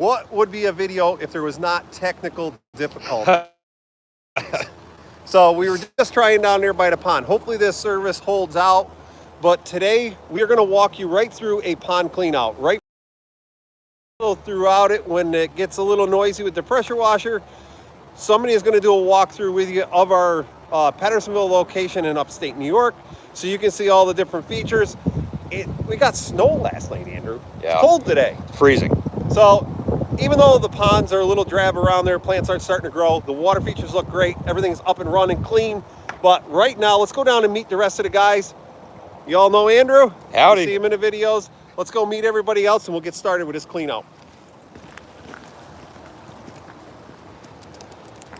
What would be a video if there was not technical difficulty? So we were just trying down there by the pond. Hopefully this service holds out. But today we are going to walk you right through a pond clean out. Right throughout it, when it gets a little noisy with the pressure washer, somebody is going to do a walkthrough with you of our Pattersonville location in upstate New York, so you can see all the different features. We got snow last night, Andrew. Yeah. It's cold today. Freezing. So even though the ponds are a little drab around there, plants aren't starting to grow, the water features look great, everything's up and running clean. But right now, let's go down and meet the rest of the guys. You all know Andrew? Howdy. You see him in the videos. Let's go meet everybody else and we'll get started with this clean out.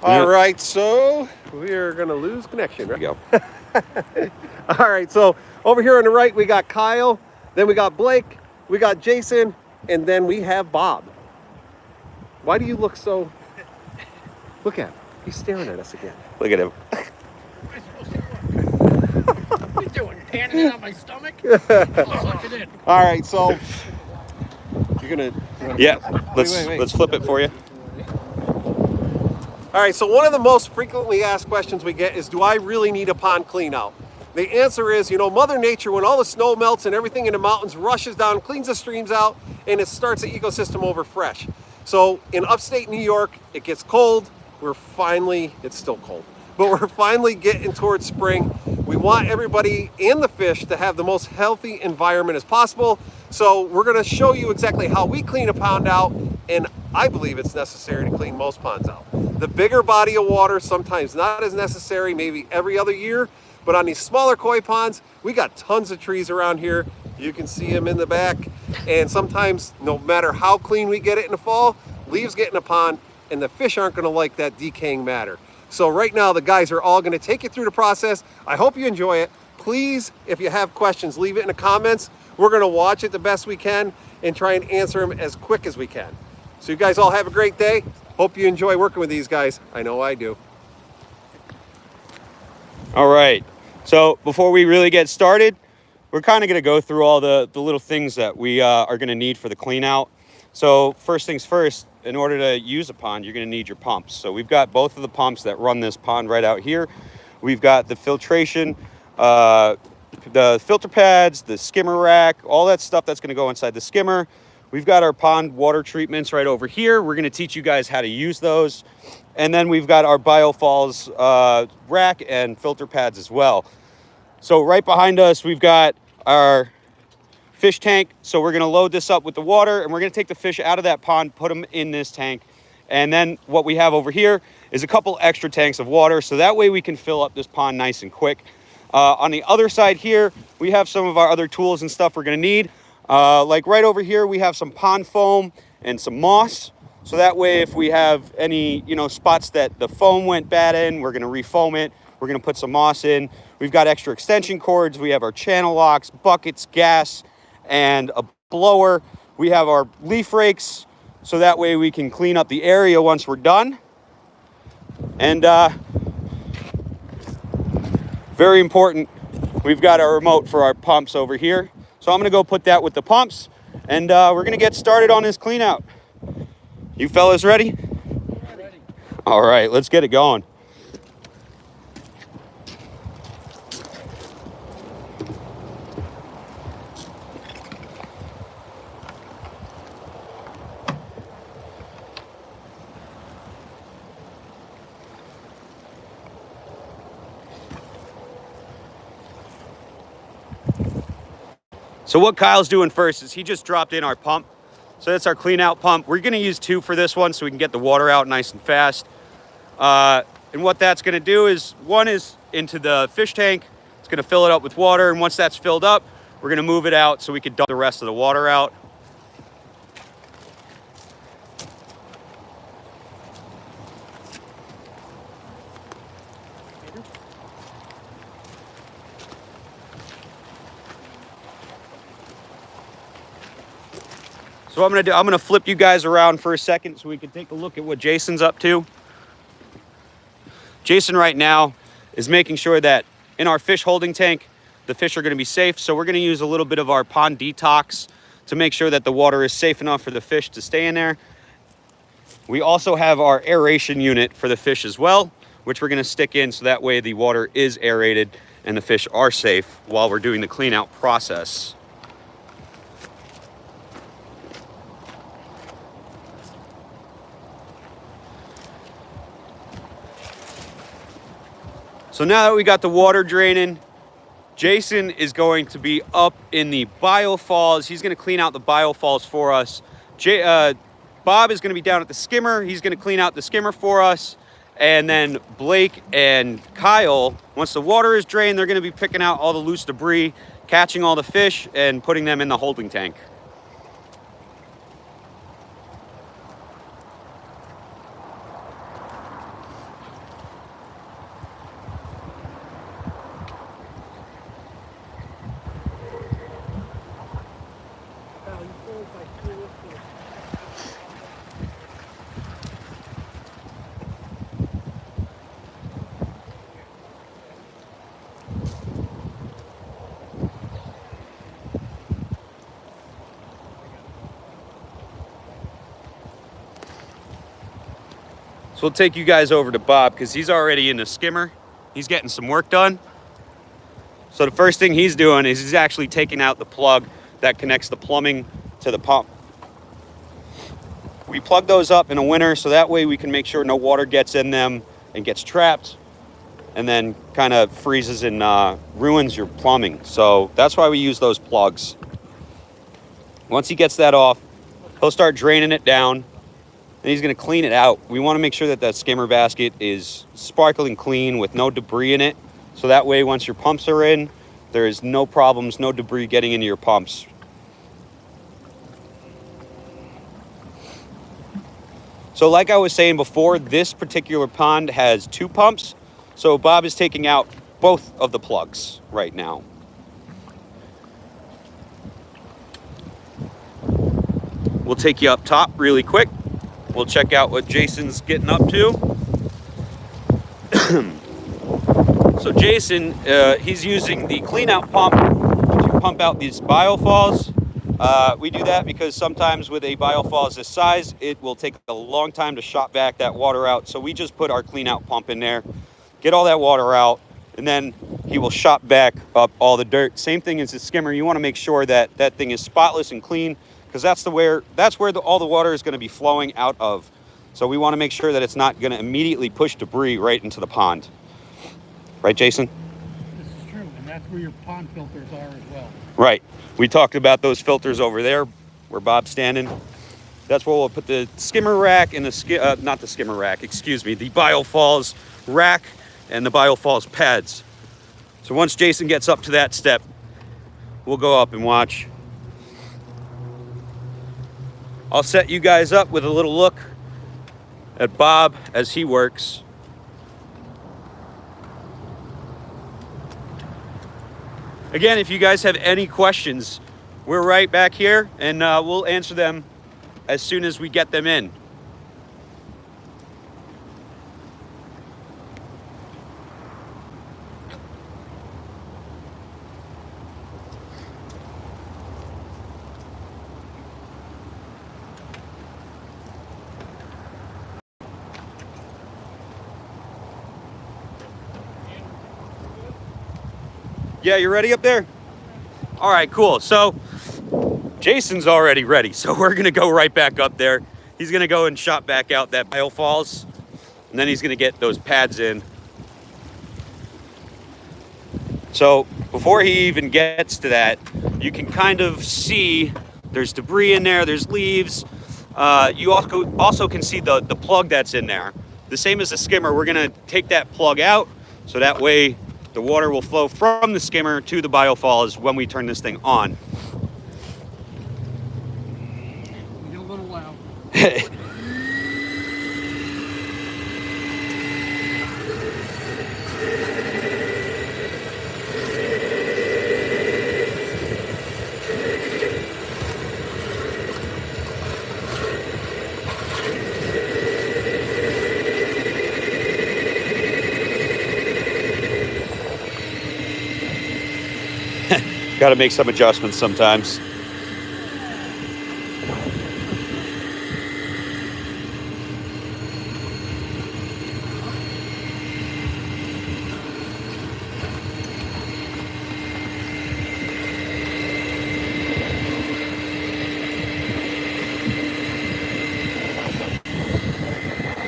All right, so we are gonna lose connection, right? There we go. All right, so over here on the right, we got Kyle, then we got Blake, we got Jason, and then we have Bob. Why do you look so... Look at him. He's staring at us again. Look at him. What are you doing? Panning it on my stomach? Suck it in. All right, so you're gonna yeah, let's flip it for you. All right, so one of the most frequently asked questions we get is, do I really need a pond clean out? The answer is, you know, Mother Nature, when all the snow melts and everything in the mountains rushes down, cleans the streams out, and it starts the ecosystem over fresh. So in upstate New York, it gets cold. It's still cold, but we're finally getting towards spring. We want everybody and the fish to have the most healthy environment as possible. So we're gonna show you exactly how we clean a pond out, and I believe it's necessary to clean most ponds out. The bigger body of water, sometimes not as necessary, maybe every other year, but on these smaller koi ponds, we got tons of trees around here. You can see them in the back, and sometimes, no matter how clean we get it in the fall, leaves get in the pond, and the fish aren't gonna like that decaying matter. So right now, the guys are all gonna take you through the process. I hope you enjoy it. Please, if you have questions, leave it in the comments. We're gonna watch it the best we can and try and answer them as quick as we can. So you guys all have a great day. Hope you enjoy working with these guys. I know I do. All right, so before we really get started, we're kind of going to go through all the little things that we are going to need for the clean out. So first things first, in order to use a pond, you're going to need your pumps. So we've got both of the pumps that run this pond right out here. We've got the filtration, the filter pads, the skimmer rack, all that stuff that's going to go inside the skimmer. We've got our pond water treatments right over here. We're going to teach you guys how to use those. And then we've got our biofalls rack and filter pads as well. So right behind us, we've got our fish tank. So we're going to load this up with the water, and we're going to take the fish out of that pond, put them in this tank. And then what we have over here is a couple extra tanks of water. So that way we can fill up this pond nice and quick. On the other side here, we have some of our other tools and stuff we're going to need. Like right over here, we have some pond foam and some moss. So that way, if we have any, spots that the foam went bad in, we're going to refoam it. We're going to put some moss in. We've got extra extension cords. We have our channel locks, buckets, gas, and a blower. We have our leaf rakes. So that way we can clean up the area once we're done. And very important, we've got our remote for our pumps over here. So I'm going to go put that with the pumps, and we're going to get started on this clean out. You fellas ready? Ready. All right, let's get it going. So what Kyle's doing first is he just dropped in our pump. So that's our clean out pump. We're gonna use 2 for this one so we can get the water out nice and fast. And what that's gonna do is, one is into the fish tank. It's gonna fill it up with water, and once that's filled up, we're gonna move it out so we can dump the rest of the water out. So I'm gonna flip you guys around for a second so we can take a look at what Jason's up to. Jason right now is making sure that in our fish holding tank, the fish are gonna be safe. So we're gonna use a little bit of our pond detox to make sure that the water is safe enough for the fish to stay in there. We also have our aeration unit for the fish as well, which we're going to stick in so that way the water is aerated and the fish are safe while we're doing the clean out process. So now that we got the water draining, Jason is going to be up in the biofalls. He's going to clean out the biofalls for us. Bob is going to be down at the skimmer. He's going to clean out the skimmer for us. And then Blake and Kyle, once the water is drained, they're going to be picking out all the loose debris, catching all the fish, and putting them in the holding tank. So we'll take you guys over to Bob because he's already in the skimmer. He's getting some work done. So the first thing he's doing is he's actually taking out the plug that connects the plumbing to the pump. We plug those up in the winter so that way we can make sure no water gets in them and gets trapped and then kind of freezes and ruins your plumbing. So that's why we use those plugs. Once he gets that off, he'll start draining it down. And he's going to clean it out. We want to make sure that that skimmer basket is sparkling clean with no debris in it. So that way, once your pumps are in, there is no problems, no debris getting into your pumps. So like I was saying before, this particular pond has 2 pumps. So Bob is taking out both of the plugs right now. We'll take you up top really quick. We'll check out what Jason's getting up to. So Jason, he's using the clean out pump to pump out these biofalls. We do that because sometimes with a biofalls this size, it will take a long time to shot back that water out. So we just put our clean out pump in there, get all that water out, and then he will shot back up all the dirt. Same thing as the skimmer. You want to make sure that that thing is spotless and clean, because that's where all the water is going to be flowing out of. So we want to make sure that it's not going to immediately push debris right into the pond. Right, Jason? This is true, and that's where your pond filters are as well. Right. We talked about those filters over there where Bob's standing. That's where we'll put the skimmer rack and the not the skimmer rack, excuse me, the biofalls rack and the biofalls pads. So once Jason gets up to that step, we'll go up and watch. I'll set you guys up with a little look at Bob as he works. Again, if you guys have any questions, we're right back here and we'll answer them as soon as we get them in. Yeah, you ready up there? All right, cool. So Jason's already ready. So we're gonna go right back up there. He's gonna go and shot back out that biofalls, and then he's gonna get those pads in. So before he even gets to that, you can kind of see there's debris in there, there's leaves. You also can see the plug that's in there. The same as the skimmer, we're gonna take that plug out so that way the water will flow from the skimmer to the biofalls when we turn this thing on. You get a little loud. Got to make some adjustments sometimes.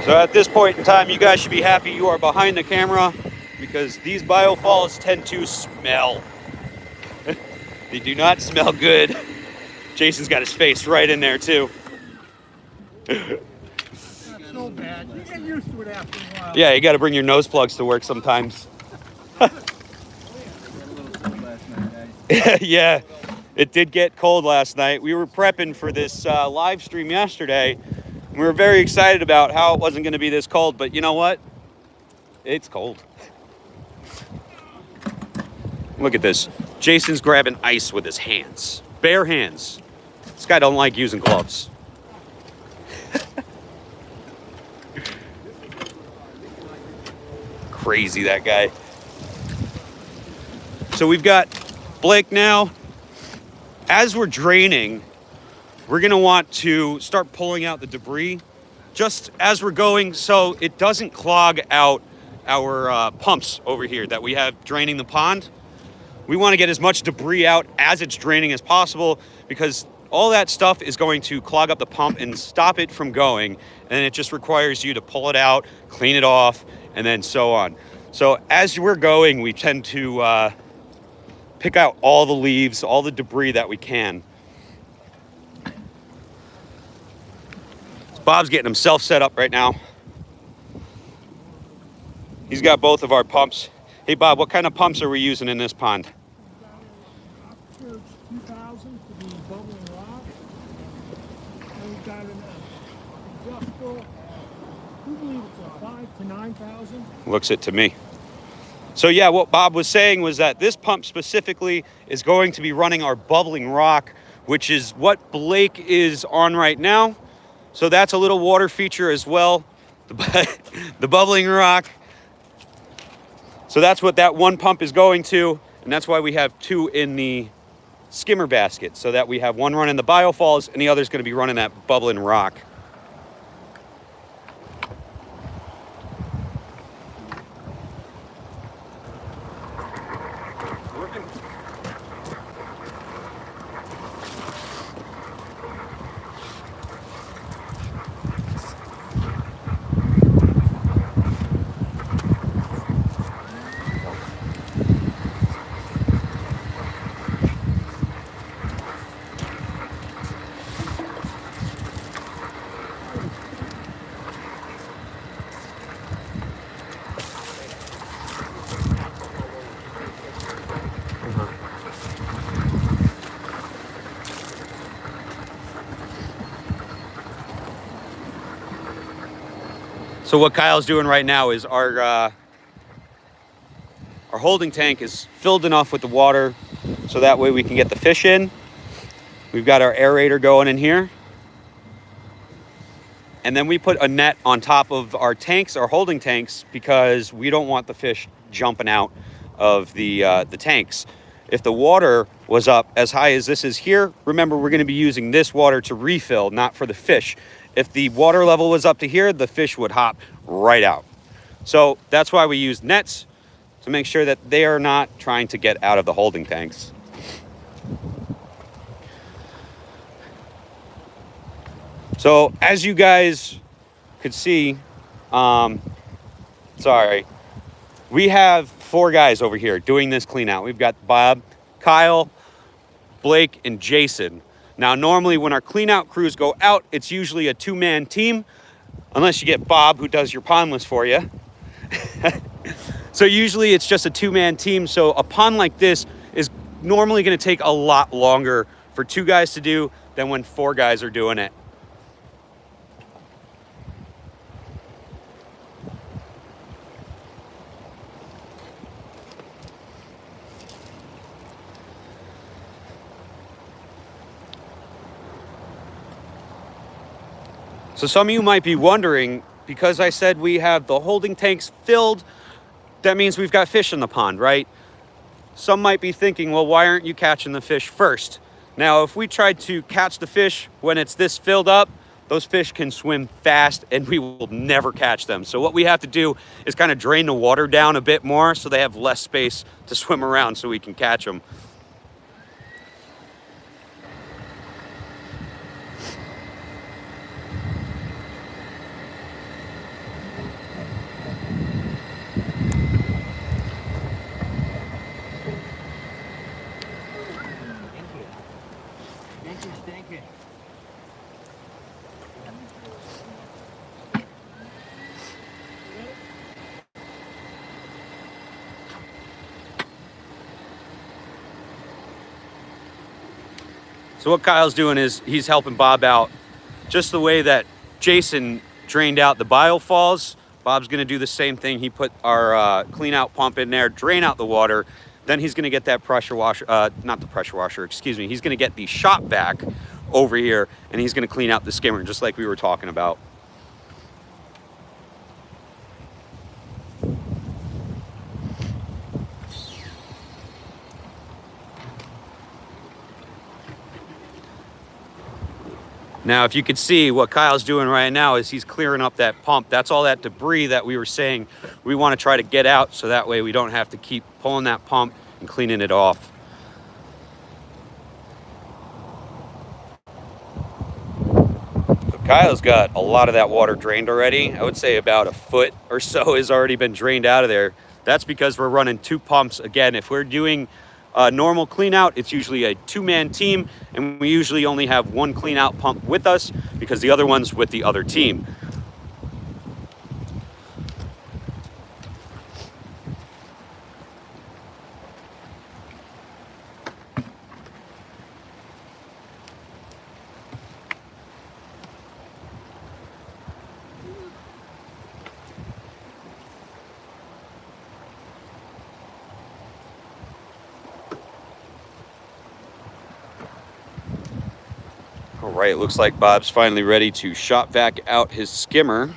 So at this point in time, you guys should be happy you are behind the camera because these biofalls tend to smell. They do not smell good. Jason's got his face right in there too. Not so bad. You get used to it after a while. Yeah, you got to bring your nose plugs to work sometimes. Yeah, it did get cold last night. We were prepping for this live stream yesterday. We were very excited about how it wasn't going to be this cold, but you know what? It's cold. Look at this. Jason's grabbing ice with his hands. Bare hands. This guy don't like using gloves. Crazy, that guy. So we've got Blake now. As we're draining, we're gonna want to start pulling out the debris just as we're going so it doesn't clog out our pumps over here that we have draining the pond. We want to get as much debris out as it's draining as possible because all that stuff is going to clog up the pump and stop it from going, and it just requires you to pull it out, clean it off, and then so on. So as we're going, we tend to pick out all the leaves, all the debris that we can. Bob's getting himself set up right now. He's got both of our pumps. Hey Bob, what kind of pumps are we using in this pond? 2000 for the bubbling rock. And we've got an adjustable, I believe it's a 5 to 9,000. Looks it to me. So yeah, what Bob was saying was that this pump specifically is going to be running our bubbling rock, which is what Blake is on right now. So that's a little water feature as well, the bubbling rock. So that's what that one pump is going to, and that's why we have two in the skimmer basket, so that we have one running the biofalls and the other's going to be running that bubbling rock. So what Kyle's doing right now is our holding tank is filled enough with the water so that way we can get the fish in. We've got our aerator going in here. And then we put a net on top of our tanks, our holding tanks, because we don't want the fish jumping out of the tanks. If the water was up as high as this is here, remember we're going to be using this water to refill, not for the fish. If the water level was up to here, the fish would hop right out. So that's why we use nets, to make sure that they are not trying to get out of the holding tanks. So as you guys could see, we have 4 guys over here doing this clean out. We've got Bob, Kyle, Blake, and Jason. Now, normally when our clean out crews go out, it's usually a 2-man team, unless you get Bob who does your pond list for you. So usually it's just a 2-man team. So a pond like this is normally going to take a lot longer for 2 guys to do than when 4 guys are doing it. So some of you might be wondering, because I said we have the holding tanks filled, that means we've got fish in the pond, right? Some might be thinking, well, why aren't you catching the fish first? Now, if we tried to catch the fish when it's this filled up, those fish can swim fast and we will never catch them. So what we have to do is kind of drain the water down a bit more so they have less space to swim around so we can catch them. So what Kyle's doing is he's helping Bob out just the way that Jason drained out the biofalls. Bob's gonna do the same thing. He put our clean out pump in there, drain out the water. Then he's gonna get that pressure washer, not the pressure washer, excuse me. He's gonna get the shop vac over here and he's gonna clean out the skimmer just like we were talking about. Now, if you could see what Kyle's doing right now is he's clearing up that pump. That's all that debris that we were saying we want to try to get out so that way we don't have to keep pulling that pump and cleaning it off. So Kyle's got a lot of that water drained already. I would say about a foot or so has already been drained out of there. That's because we're running 2 pumps. Again, if we're doing a normal clean out, it's usually a 2-man team, and we usually only have 1 clean out pump with us because the other one's with the other team. All right, it looks like Bob's finally ready to shop vac out his skimmer.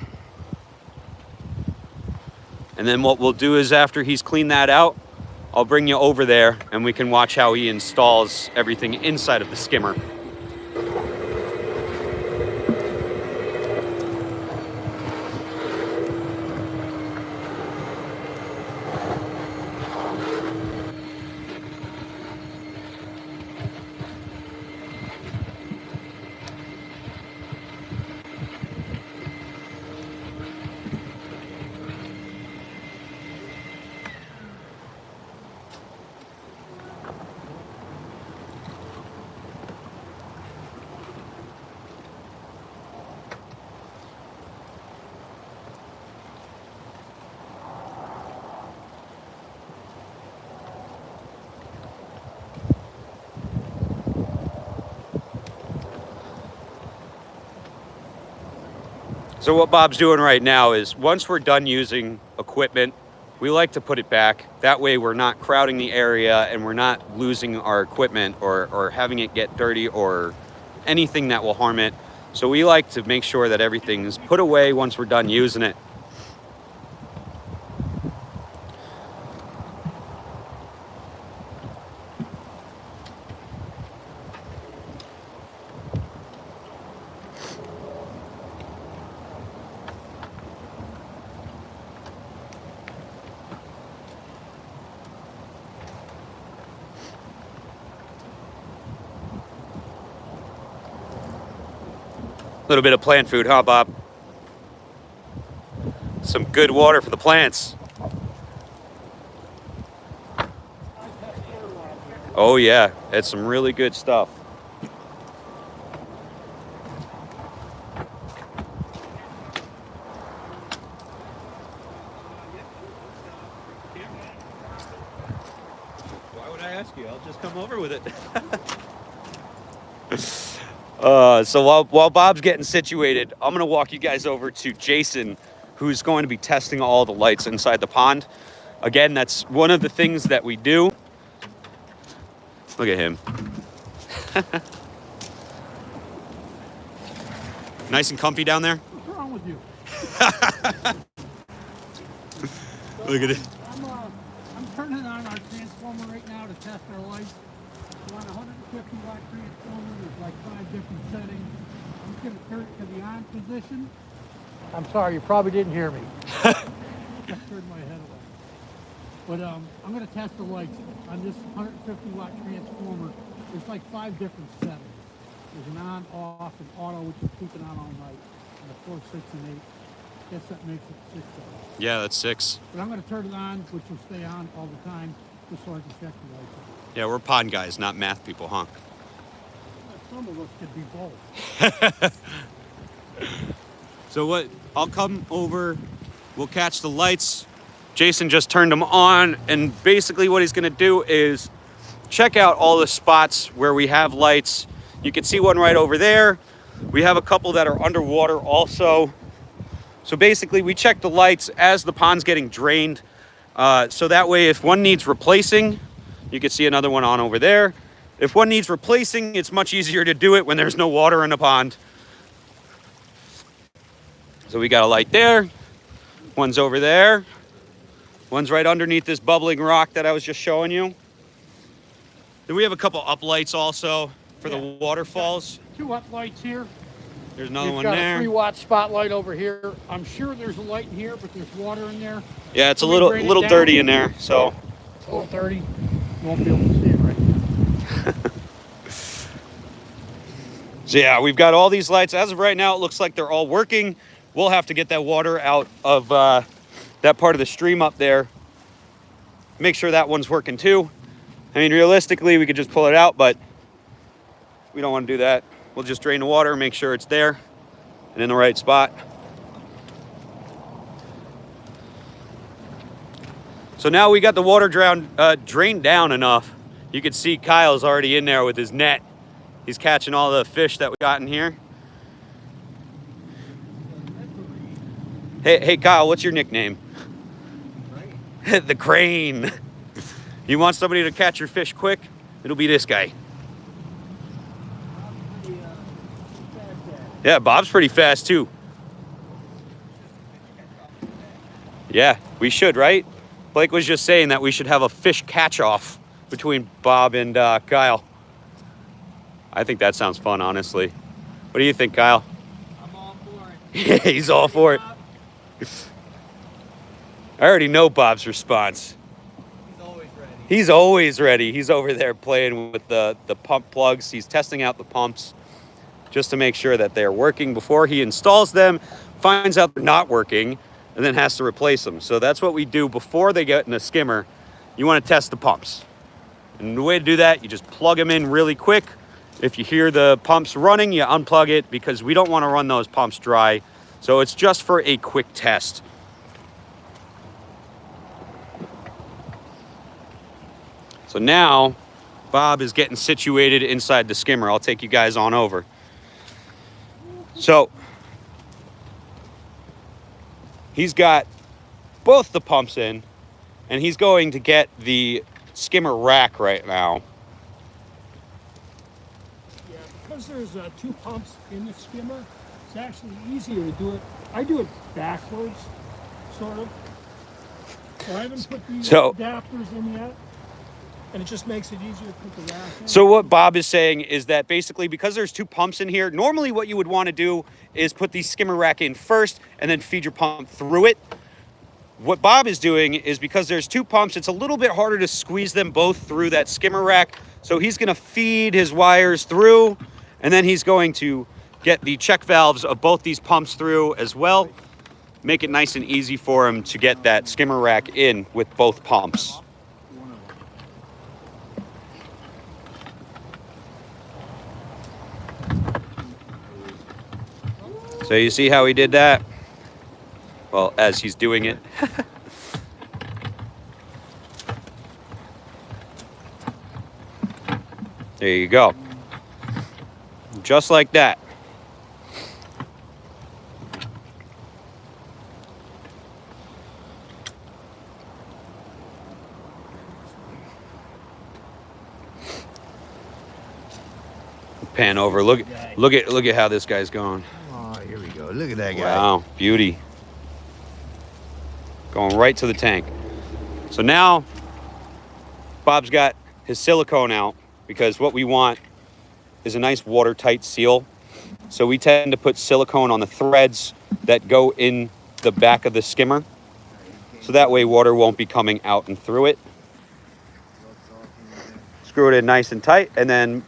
And then what we'll do is after he's cleaned that out, I'll bring you over there and we can watch how he installs everything inside of the skimmer. So what Bob's doing right now is once we're done using equipment, we like to put it back. That way we're not crowding the area and we're not losing our equipment or having it get dirty or anything that will harm it. So we like to make sure that everything's put away once we're done using it. A little bit of plant food, huh, Bob? Some good water for the plants. Oh yeah, it's some really good stuff. Why would I ask you? I'll just come over with it. So while Bob's getting situated, I'm gonna walk you guys over to Jason, who's going to be testing all the lights inside the pond. Again, that's one of the things that we do. Look at him. Nice and comfy down there? What's wrong with you? Look at it. I'm turning on our transformer right now to test our lights. We're on a 150 watt transformer. There's like 5 different settings. I'm just going to turn it to the on position. I'm sorry, you probably didn't hear me. Just turned my head away. But I'm going to test the lights on this 150 watt transformer. There's like 5 different settings. There's an on, off, and auto, which will keep it on all night. And a 4, 6, and 8. Guess that makes it 6 hours. Yeah, that's 6. But I'm going to turn it on, which will stay on all the time, just so I can check the lights out. Yeah, we're pond guys, not math people, huh? Some of us could be both. So what, I'll come over, we'll catch the lights. Jason just turned them on, and basically what he's gonna do is check out all the spots where we have lights. You can see one right over there. We have a couple that are underwater also. So basically we check the lights as the pond's getting drained. So that way if one needs replacing, you can see another one on over there. If one needs replacing, it's much easier to do it when there's no water in the pond. So we got a light there. One's over there. One's right underneath this bubbling rock that I was just showing you. Then we have a couple up lights also for the waterfalls. 2 up lights here. There's another one Got there. a 3-watt spotlight over here. I'm sure there's a light in here, but there's water in there. Yeah, it's a Can we drain it little down? dirty in there. So It's a little dirty. You won't be able to see it right now. So yeah, we've got all these lights. As of right now, it looks like they're all working. We'll have to get that water out of that part of the stream up there. Make sure that one's working too. I mean, realistically, we could just pull it out, but we don't want to do that. We'll just drain the water, make sure it's there and in the right spot. So now we got the water drained down enough. You can see Kyle's already in there with his net. He's catching all the fish that we got in here. Hey Kyle, what's your nickname? The Crane. You want somebody to catch your fish quick? It'll be this guy. Yeah, Bob's pretty fast too. Yeah, we should, right? Blake was just saying that we should have a fish catch-off between Bob and Kyle. I think that sounds fun, honestly. What do you think, Kyle? I'm all for it. Yeah, he's all for it. I already know Bob's response. He's always ready. He's always ready. He's over there playing with the pump plugs. He's testing out the pumps just to make sure that they're working before he installs them, finds out they're not working, and then has to replace them. So that's what we do before they get in the skimmer. You want to test the pumps. And the way to do that, you just plug them in really quick. If you hear the pumps running, you unplug it because we don't want to run those pumps dry. So it's just for a quick test. So now Bob is getting situated inside the skimmer. I'll take you guys on over. So he's got both the pumps in and he's going to get the skimmer rack right now. Yeah, because there's 2 pumps in the skimmer, it's actually easier to do it. I do it backwards, sort of. So I haven't put the adapters in yet. And it just makes it easier to put the rack in. So what Bob is saying is that basically because there's 2 pumps in here, normally what you would want to do is put the skimmer rack in first and then feed your pump through it. What Bob is doing is because there's 2 pumps, it's a little bit harder to squeeze them both through that skimmer rack. So he's going to feed his wires through and then he's going to get the check valves of both these pumps through as well. Make it nice and easy for him to get that skimmer rack in with both pumps. So you see how he did that? Well, as he's doing it. There you go. Just like that. Pan over. Look at how this guy's going. Oh, here we go. Look at that guy. Wow, beauty. Going right to the tank. So now Bob's got his silicone out because what we want is a nice watertight seal. So we tend to put silicone on the threads that go in the back of the skimmer. So that way water won't be coming out and through it. Screw it in nice and tight, and then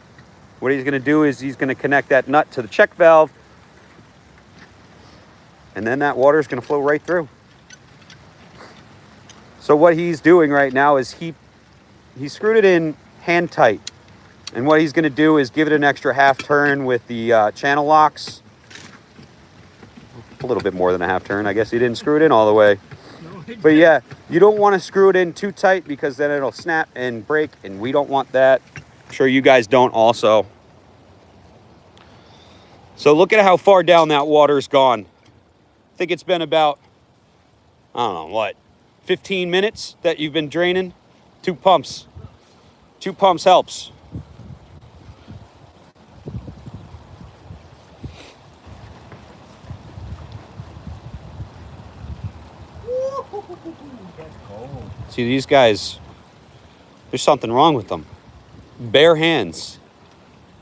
what he's gonna do is he's gonna connect that nut to the check valve, and then that water is gonna flow right through. So what he's doing right now is he screwed it in hand tight. And what he's gonna do is give it an extra half turn with the channel locks. A little bit more than a half turn. I guess he didn't screw it in all the way. But yeah, you don't wanna screw it in too tight because then it'll snap and break, and we don't want that. I'm sure you guys don't also. So look at how far down that water's gone. I think it's been about, I don't know, what, 15 minutes that you've been draining? 2 pumps. 2 pumps helps. See, these guys, there's something wrong with them. Bare hands,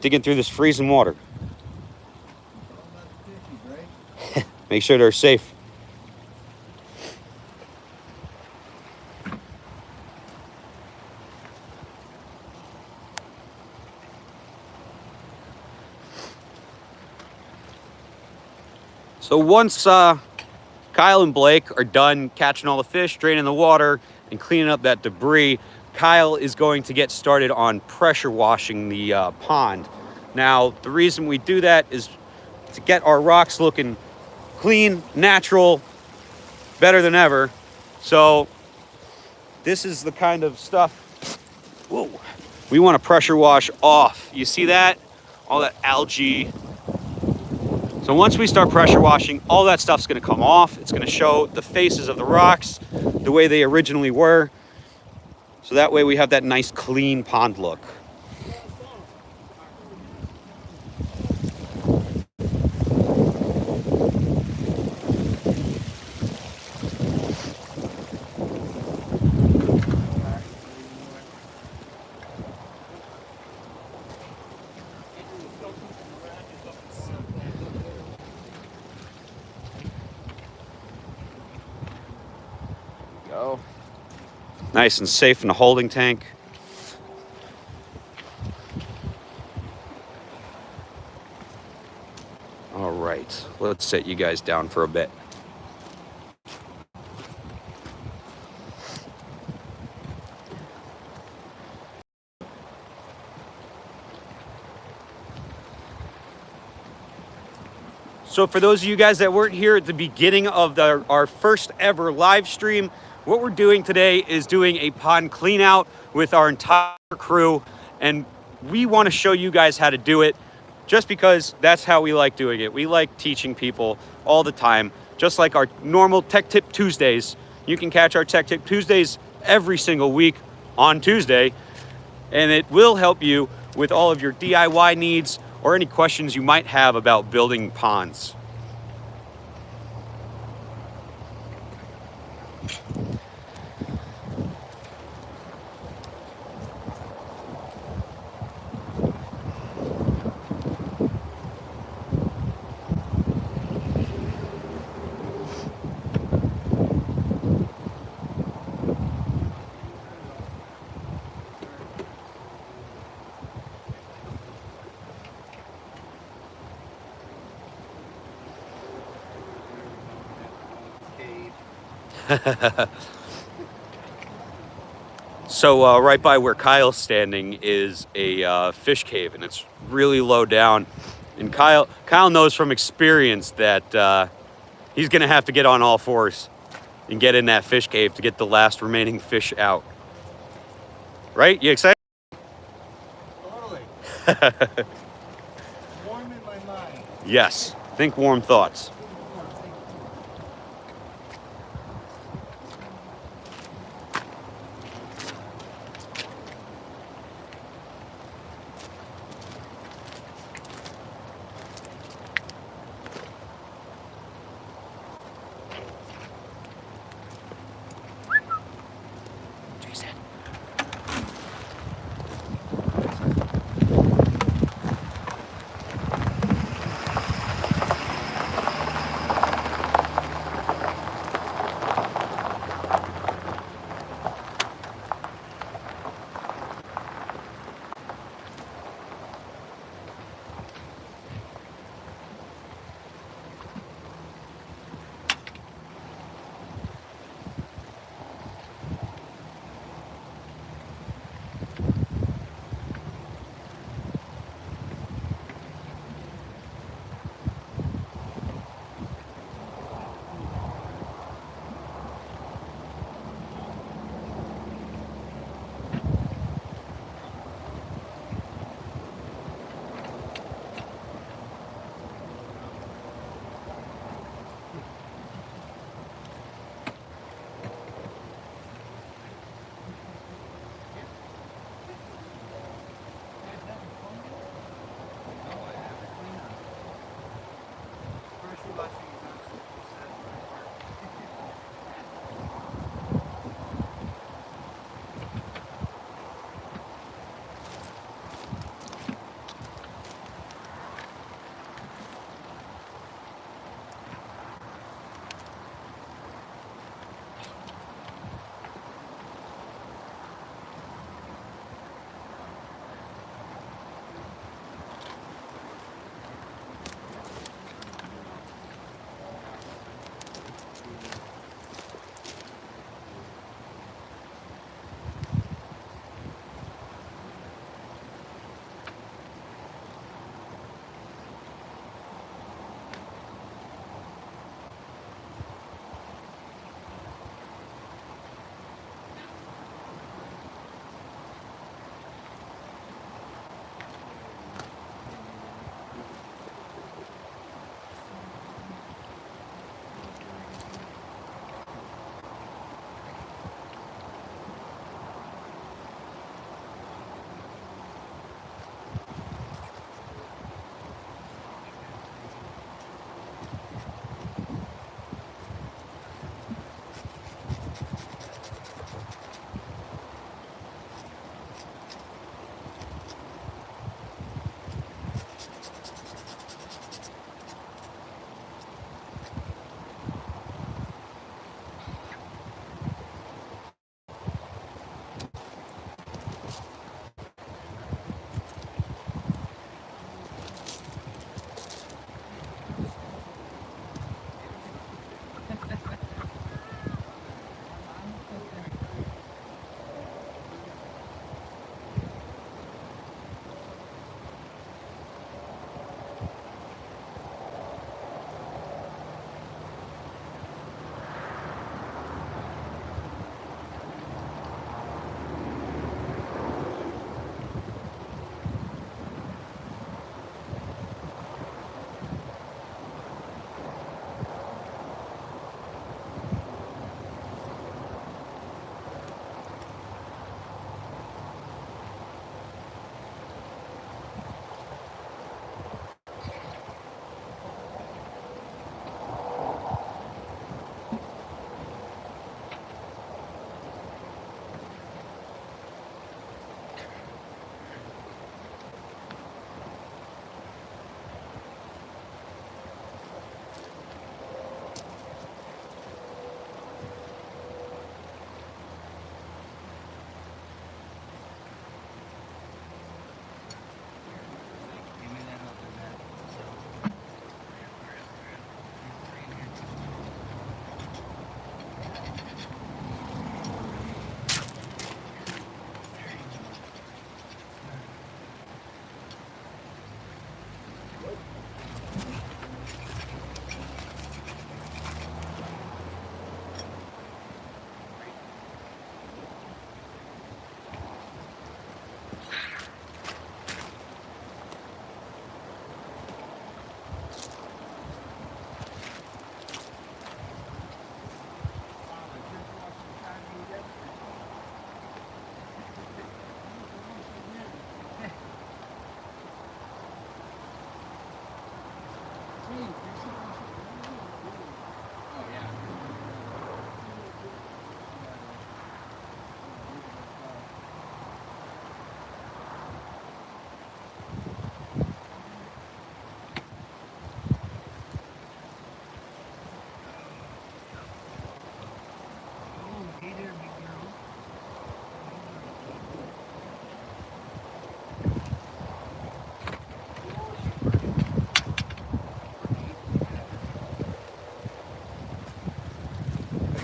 digging through this freezing water. Make sure they're safe. So once Kyle and Blake are done catching all the fish, draining the water, and cleaning up that debris, Kyle is going to get started on pressure washing the pond. Now, the reason we do that is to get our rocks looking clean, natural, better than ever. So this is the kind of stuff, whoa, we want to pressure wash off. You see that? All that algae. So once we start pressure washing, all that stuff's gonna come off. It's gonna show the faces of the rocks the way they originally were. So that way we have that nice clean pond look. Go. Nice and safe in the holding tank. All right, let's set you guys down for a bit. So for those of you guys that weren't here at the beginning of our first ever live stream, what we're doing today is doing a pond clean out with our entire crew, and we want to show you guys how to do it just because that's how we like doing it. We like teaching people all the time, just like our normal Tech Tip Tuesdays. You can catch our Tech Tip Tuesdays every single week on Tuesday, and it will help you with all of your DIY needs or any questions you might have about building ponds. So right by where Kyle's standing is a fish cave, and it's really low down. And Kyle knows from experience that he's gonna have to get on all fours and get in that fish cave to get the last remaining fish out. Right? You excited? Totally. Warm in my mind. Yes. Think warm thoughts.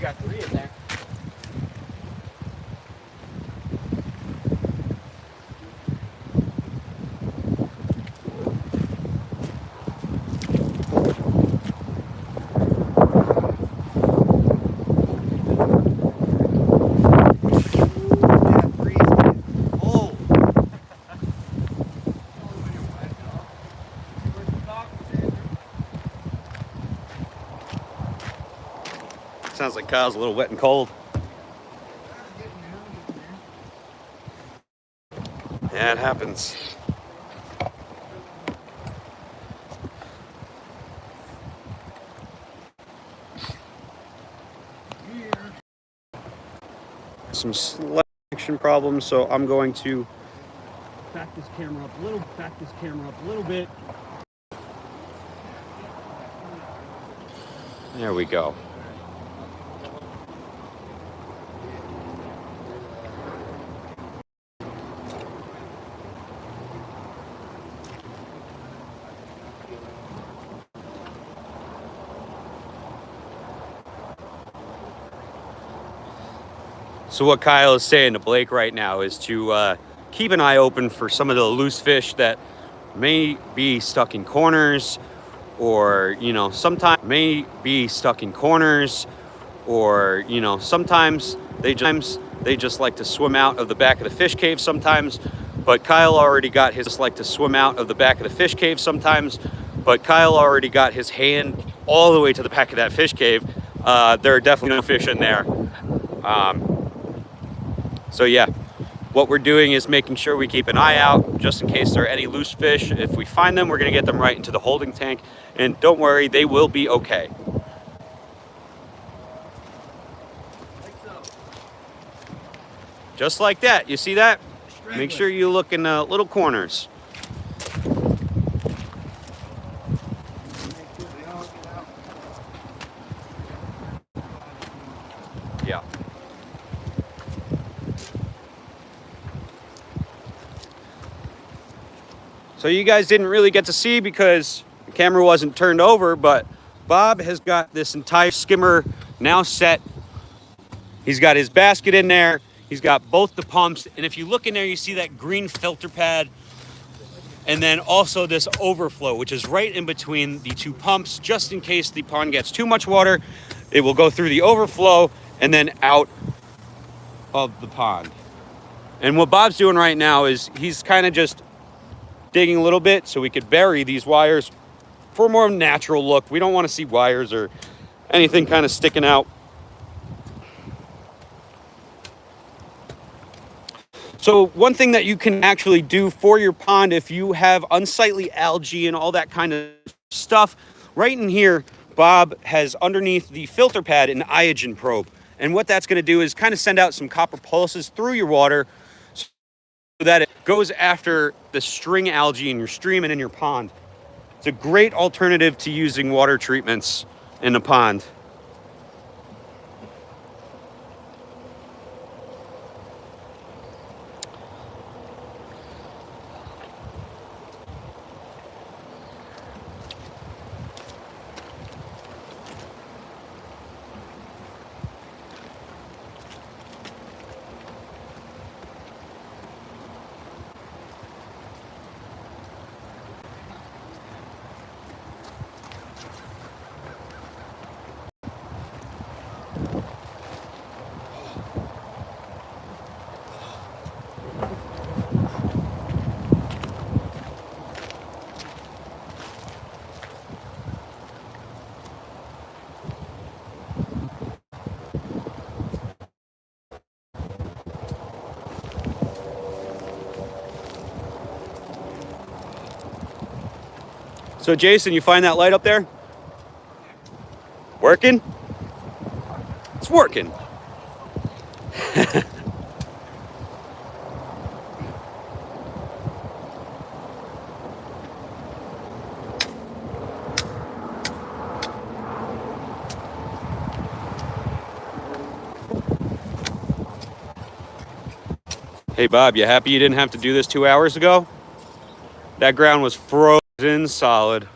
got 3 in there. Sounds like Kyle's a little wet and cold. Yeah, it happens. Some selection problems, so I'm going to back this camera up a little bit. There we go. So what Kyle is saying to Blake right now is to keep an eye open for some of the loose fish that may be stuck in corners, or sometimes they just like to swim out of the back of the fish cave sometimes. But Kyle already got his hand all the way to the back of that fish cave. There are definitely no fish in there. So yeah, what we're doing is making sure we keep an eye out just in case there are any loose fish. If we find them, we're gonna get them right into the holding tank, and don't worry, they will be okay. Just like that, you see that? Make sure you look in the little corners. Yeah. So you guys didn't really get to see because the camera wasn't turned over, but Bob has got this entire skimmer now set. He's got his basket in there. He's got both the pumps. And if you look in there, you see that green filter pad. And then also this overflow, which is right in between the 2 pumps. Just in case the pond gets too much water, it will go through the overflow and then out of the pond. And what Bob's doing right now is he's kind of just digging a little bit so we could bury these wires for a more natural look. We don't want to see wires or anything kind of sticking out. So one thing that you can actually do for your pond if you have unsightly algae and all that kind of stuff, right in here, Bob has underneath the filter pad an iogen probe. And what that's going to do is kind of send out some copper pulses through your water so that it goes after the string algae in your stream and in your pond. It's a great alternative to using water treatments in the pond. So Jason, you find that light up there? Working? It's working. Hey Bob, you happy you didn't have to do this 2 hours ago? That ground was frozen solid.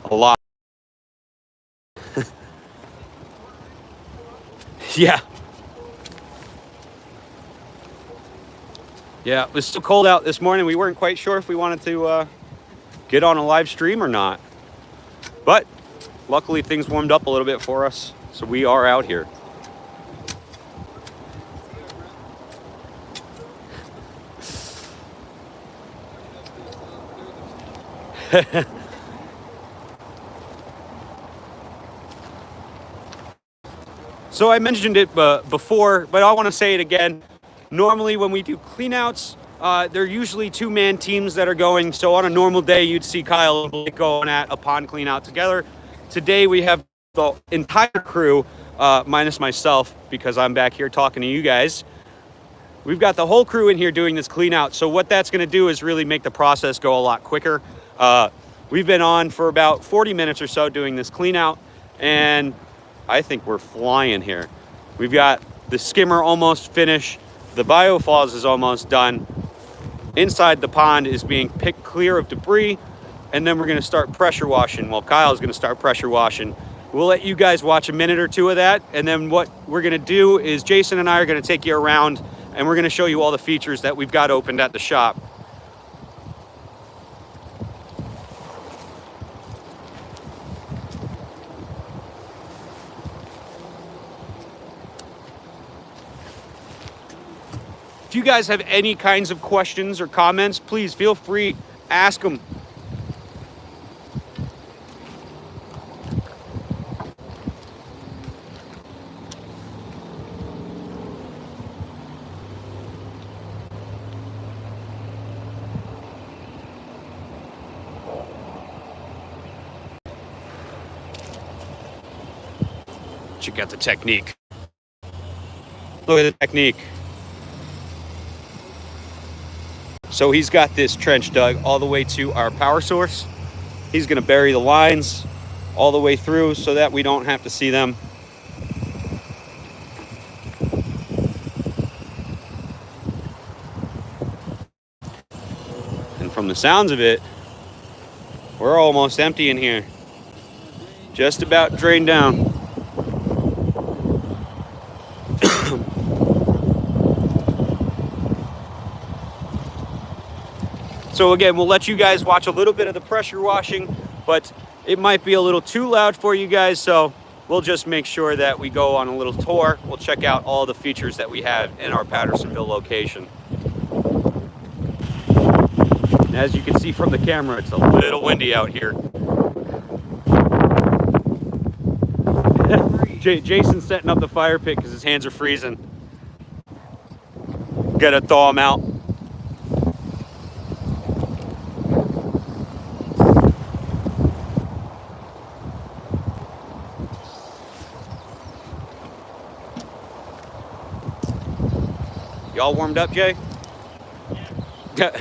A lot. Yeah. Yeah, it was still cold out this morning. We weren't quite sure if we wanted to get on a live stream or not. But luckily things warmed up a little bit for us, so we are out here. So I mentioned it before, but I want to say it again. Normally when we do cleanouts, they're usually two-man teams that are going. So on a normal day, you'd see Kyle and Blake going at a pond cleanout together. Today we have the entire crew, minus myself, because I'm back here talking to you guys. We've got the whole crew in here doing this cleanout. So what that's going to do is really make the process go a lot quicker. We've been on for about 40 minutes or so doing this cleanout, and I think we're flying here. We've got the skimmer almost finished. The biofalls is almost done. Inside the pond is being picked clear of debris, and then we're going to start pressure washing. Well, Kyle's going to start pressure washing. We'll let you guys watch a minute or two of that, and then what we're going to do is Jason and I are going to take you around, and we're going to show you all the features that we've got opened at the shop. If you guys have any kinds of questions or comments, please feel free, ask them. Check out the technique. Look at the technique. So he's got this trench dug all the way to our power source. He's going to bury the lines all the way through so that we don't have to see them. And from the sounds of it, we're almost empty in here. Just about drained down. So again, we'll let you guys watch a little bit of the pressure washing, but it might be a little too loud for you guys, so we'll just make sure that we go on a little tour. We'll check out all the features that we have in our Pattersonville location. And as you can see from the camera, it's a little windy out here. Jason's setting up the fire pit because his hands are freezing. Gotta thaw them out. Y'all warmed up, Jay? Yeah.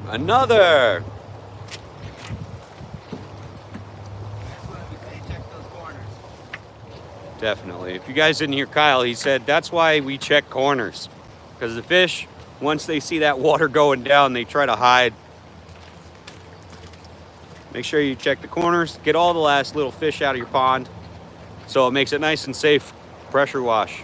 Another. Definitely. If you guys didn't hear Kyle, he said that's why we check corners. Because the fish, once they see that water going down, they try to hide. Make sure you check the corners, get all the last little fish out of your pond, so it makes it nice and safe. Pressure wash.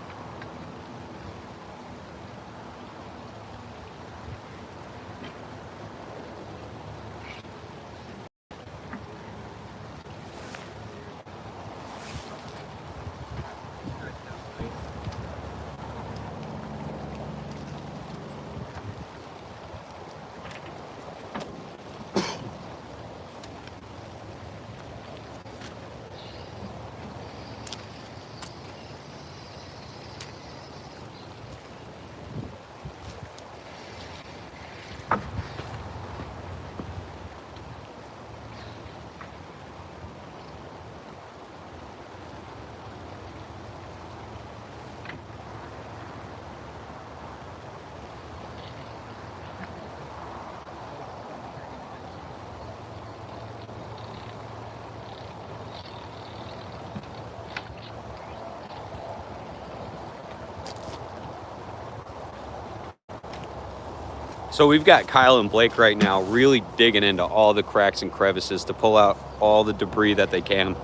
So we've got Kyle and Blake right now really digging into all the cracks and crevices to pull out all the debris that they can.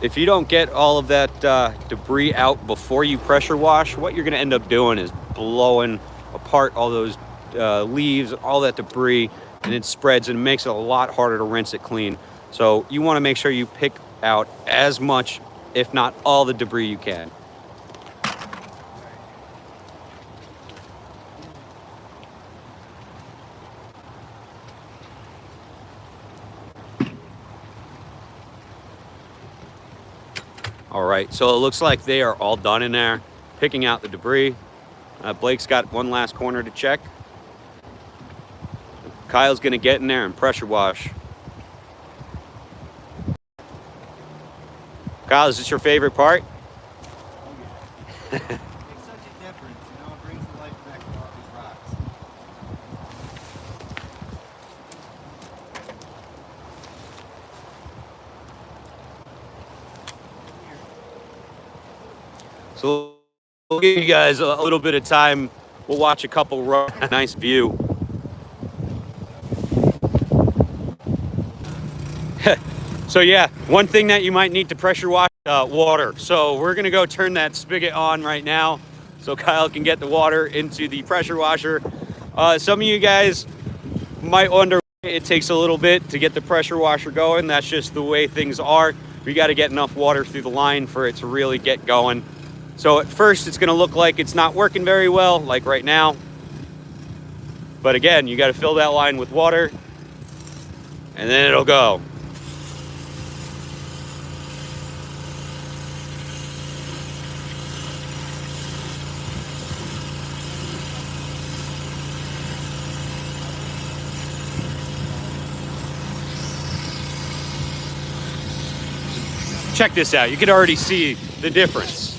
If you don't get all of that debris out before you pressure wash, what you're going to end up doing is blowing apart all those leaves, all that debris, and it spreads and it makes it a lot harder to rinse it clean. So you want to make sure you pick out as much, if not all, the debris you can. All right, so it looks like they are all done in there, picking out the debris. Blake's got one last corner to check. Kyle's gonna get in there and pressure wash. Kyle, is this your favorite part? Makes such a difference, you know, it brings the life back to all these rocks. So we'll give you guys a little bit of time. We'll watch a couple rows. Nice view. So yeah, one thing that you might need to pressure wash, water. So we're gonna go turn that spigot on right now so Kyle can get the water into the pressure washer. Some of you guys might wonder it takes a little bit to get the pressure washer going. That's just the way things are. We gotta get enough water through the line for it to really get going. So at first it's gonna look like it's not working very well, like right now. But again, you gotta fill that line with water and then it'll go. Check this out, you can already see the difference.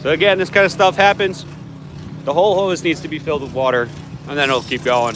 So again, this kind of stuff happens. The whole hose needs to be filled with water, and then it'll keep going.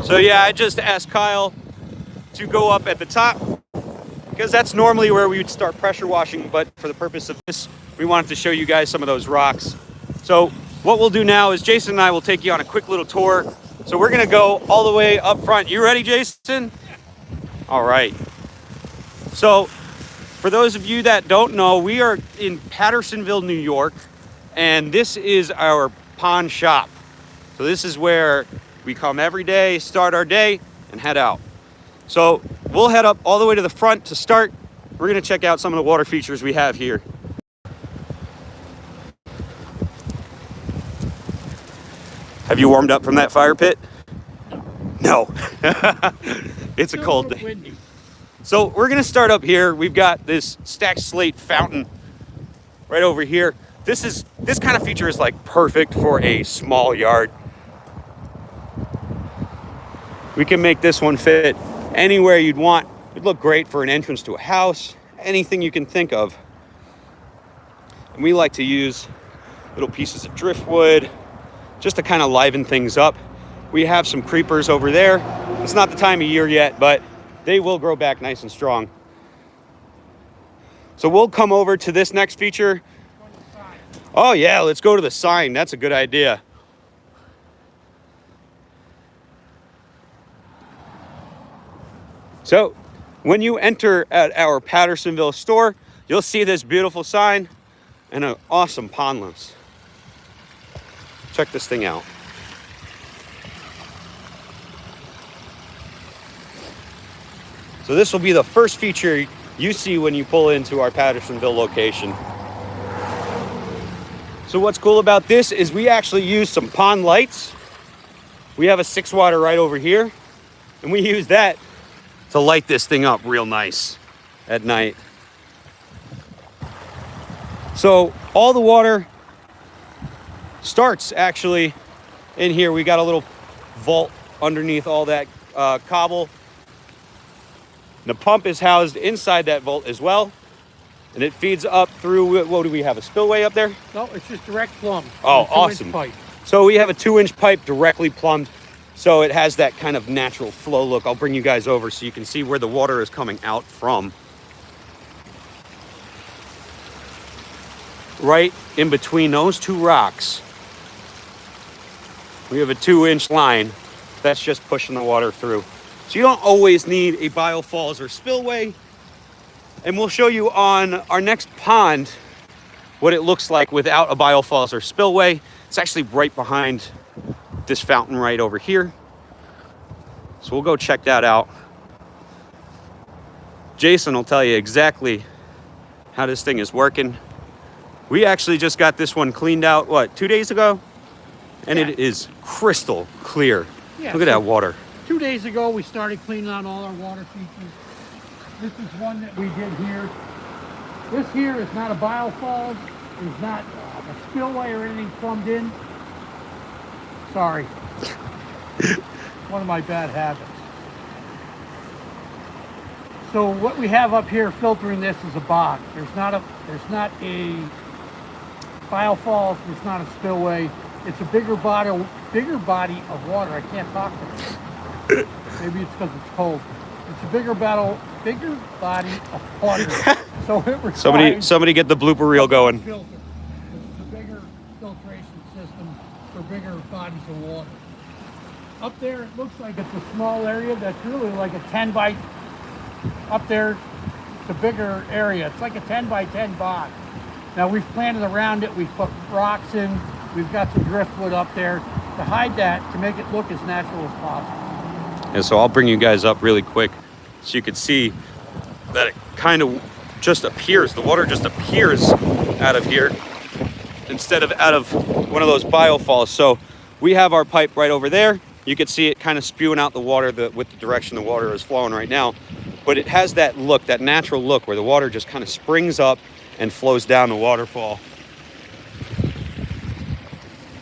So yeah, I just asked Kyle to go up at the top because that's normally where we would start pressure washing, but for the purpose of this, we wanted to show you guys some of those rocks. So what we'll do now is Jason and I will take you on a quick little tour. So we're gonna go all the way up front. You ready, Jason? All right. So for those of you that don't know, we are in Pattersonville, New York, and this is our pond shop. So this is where we come every day, start our day, and head out. So we'll head up all the way to the front to start. We're gonna check out some of the water features we have here. Have you warmed up from that fire pit? No. It's a cold day. Windy. So we're gonna start up here. We've got this stacked slate fountain right over here. This kind of feature is like perfect for a small yard. We can make this one fit anywhere you'd want. It'd look great for an entrance to a house, anything you can think of. And we like to use little pieces of driftwood just to kind of liven things up. We have some creepers over there. It's not the time of year yet, but they will grow back nice and strong. So we'll come over to this next feature. Oh yeah, let's go to the sign. That's a good idea. So when you enter at our Pattersonville store, you'll see this beautiful sign and an awesome pondless. Check this thing out. So this will be the first feature you see when you pull into our Pattersonville location. So what's cool about this is we actually use some pond lights. We have a 6-watt right over here, and we use that to light this thing up real nice at night. So all the water starts actually in here. We got a little vault underneath all that cobble. The pump is housed inside that vault as well, and it feeds up through, what do we have, a spillway up there? No, it's just direct plumb. Oh, A 2-inch awesome. pipe. So we have a 2-inch pipe directly plumbed, so it has that kind of natural flow look. I'll bring you guys over so you can see where the water is coming out from. Right in between those two rocks, we have a 2-inch line that's just pushing the water through. So you don't always need a biofalls or spillway. And we'll show you on our next pond what it looks like without a biofalls or spillway. It's actually right behind this fountain right over here. So we'll go check that out. Jason will tell you exactly how this thing is working. We actually just got this one cleaned out, what, 2 days ago? And Yeah. it is crystal clear. Yeah, Look at that water. 2 days ago, we started cleaning out all our water features. This is one that we did here. This here is not a biofalls. It's not a spillway or anything plumbed in. Sorry. One of my bad habits. So what we have up here filtering this is a bog. There's not a biofalls. There's not a spillway. It's a bigger body of water. I can't talk to it. Maybe it's because it's cold. It's a bigger body of water. So it requires Somebody get the blooper reel going. filter. It's a bigger filtration system for bigger bodies of water. Up there, it looks like it's a small area that's really like a 10 by. Up there, it's a bigger area. It's like a 10 by 10 bog. Now we've planted around it. We've put rocks in. We've got some driftwood up there to hide that, to make it look as natural as possible. And so I'll bring you guys up really quick so you can see that it kind of just appears. The water just appears out of here instead of out of one of those biofalls. So we have our pipe right over there. You can see it kind of spewing out the water with the direction the water is flowing right now. But it has that look, that natural look where the water just kind of springs up and flows down the waterfall.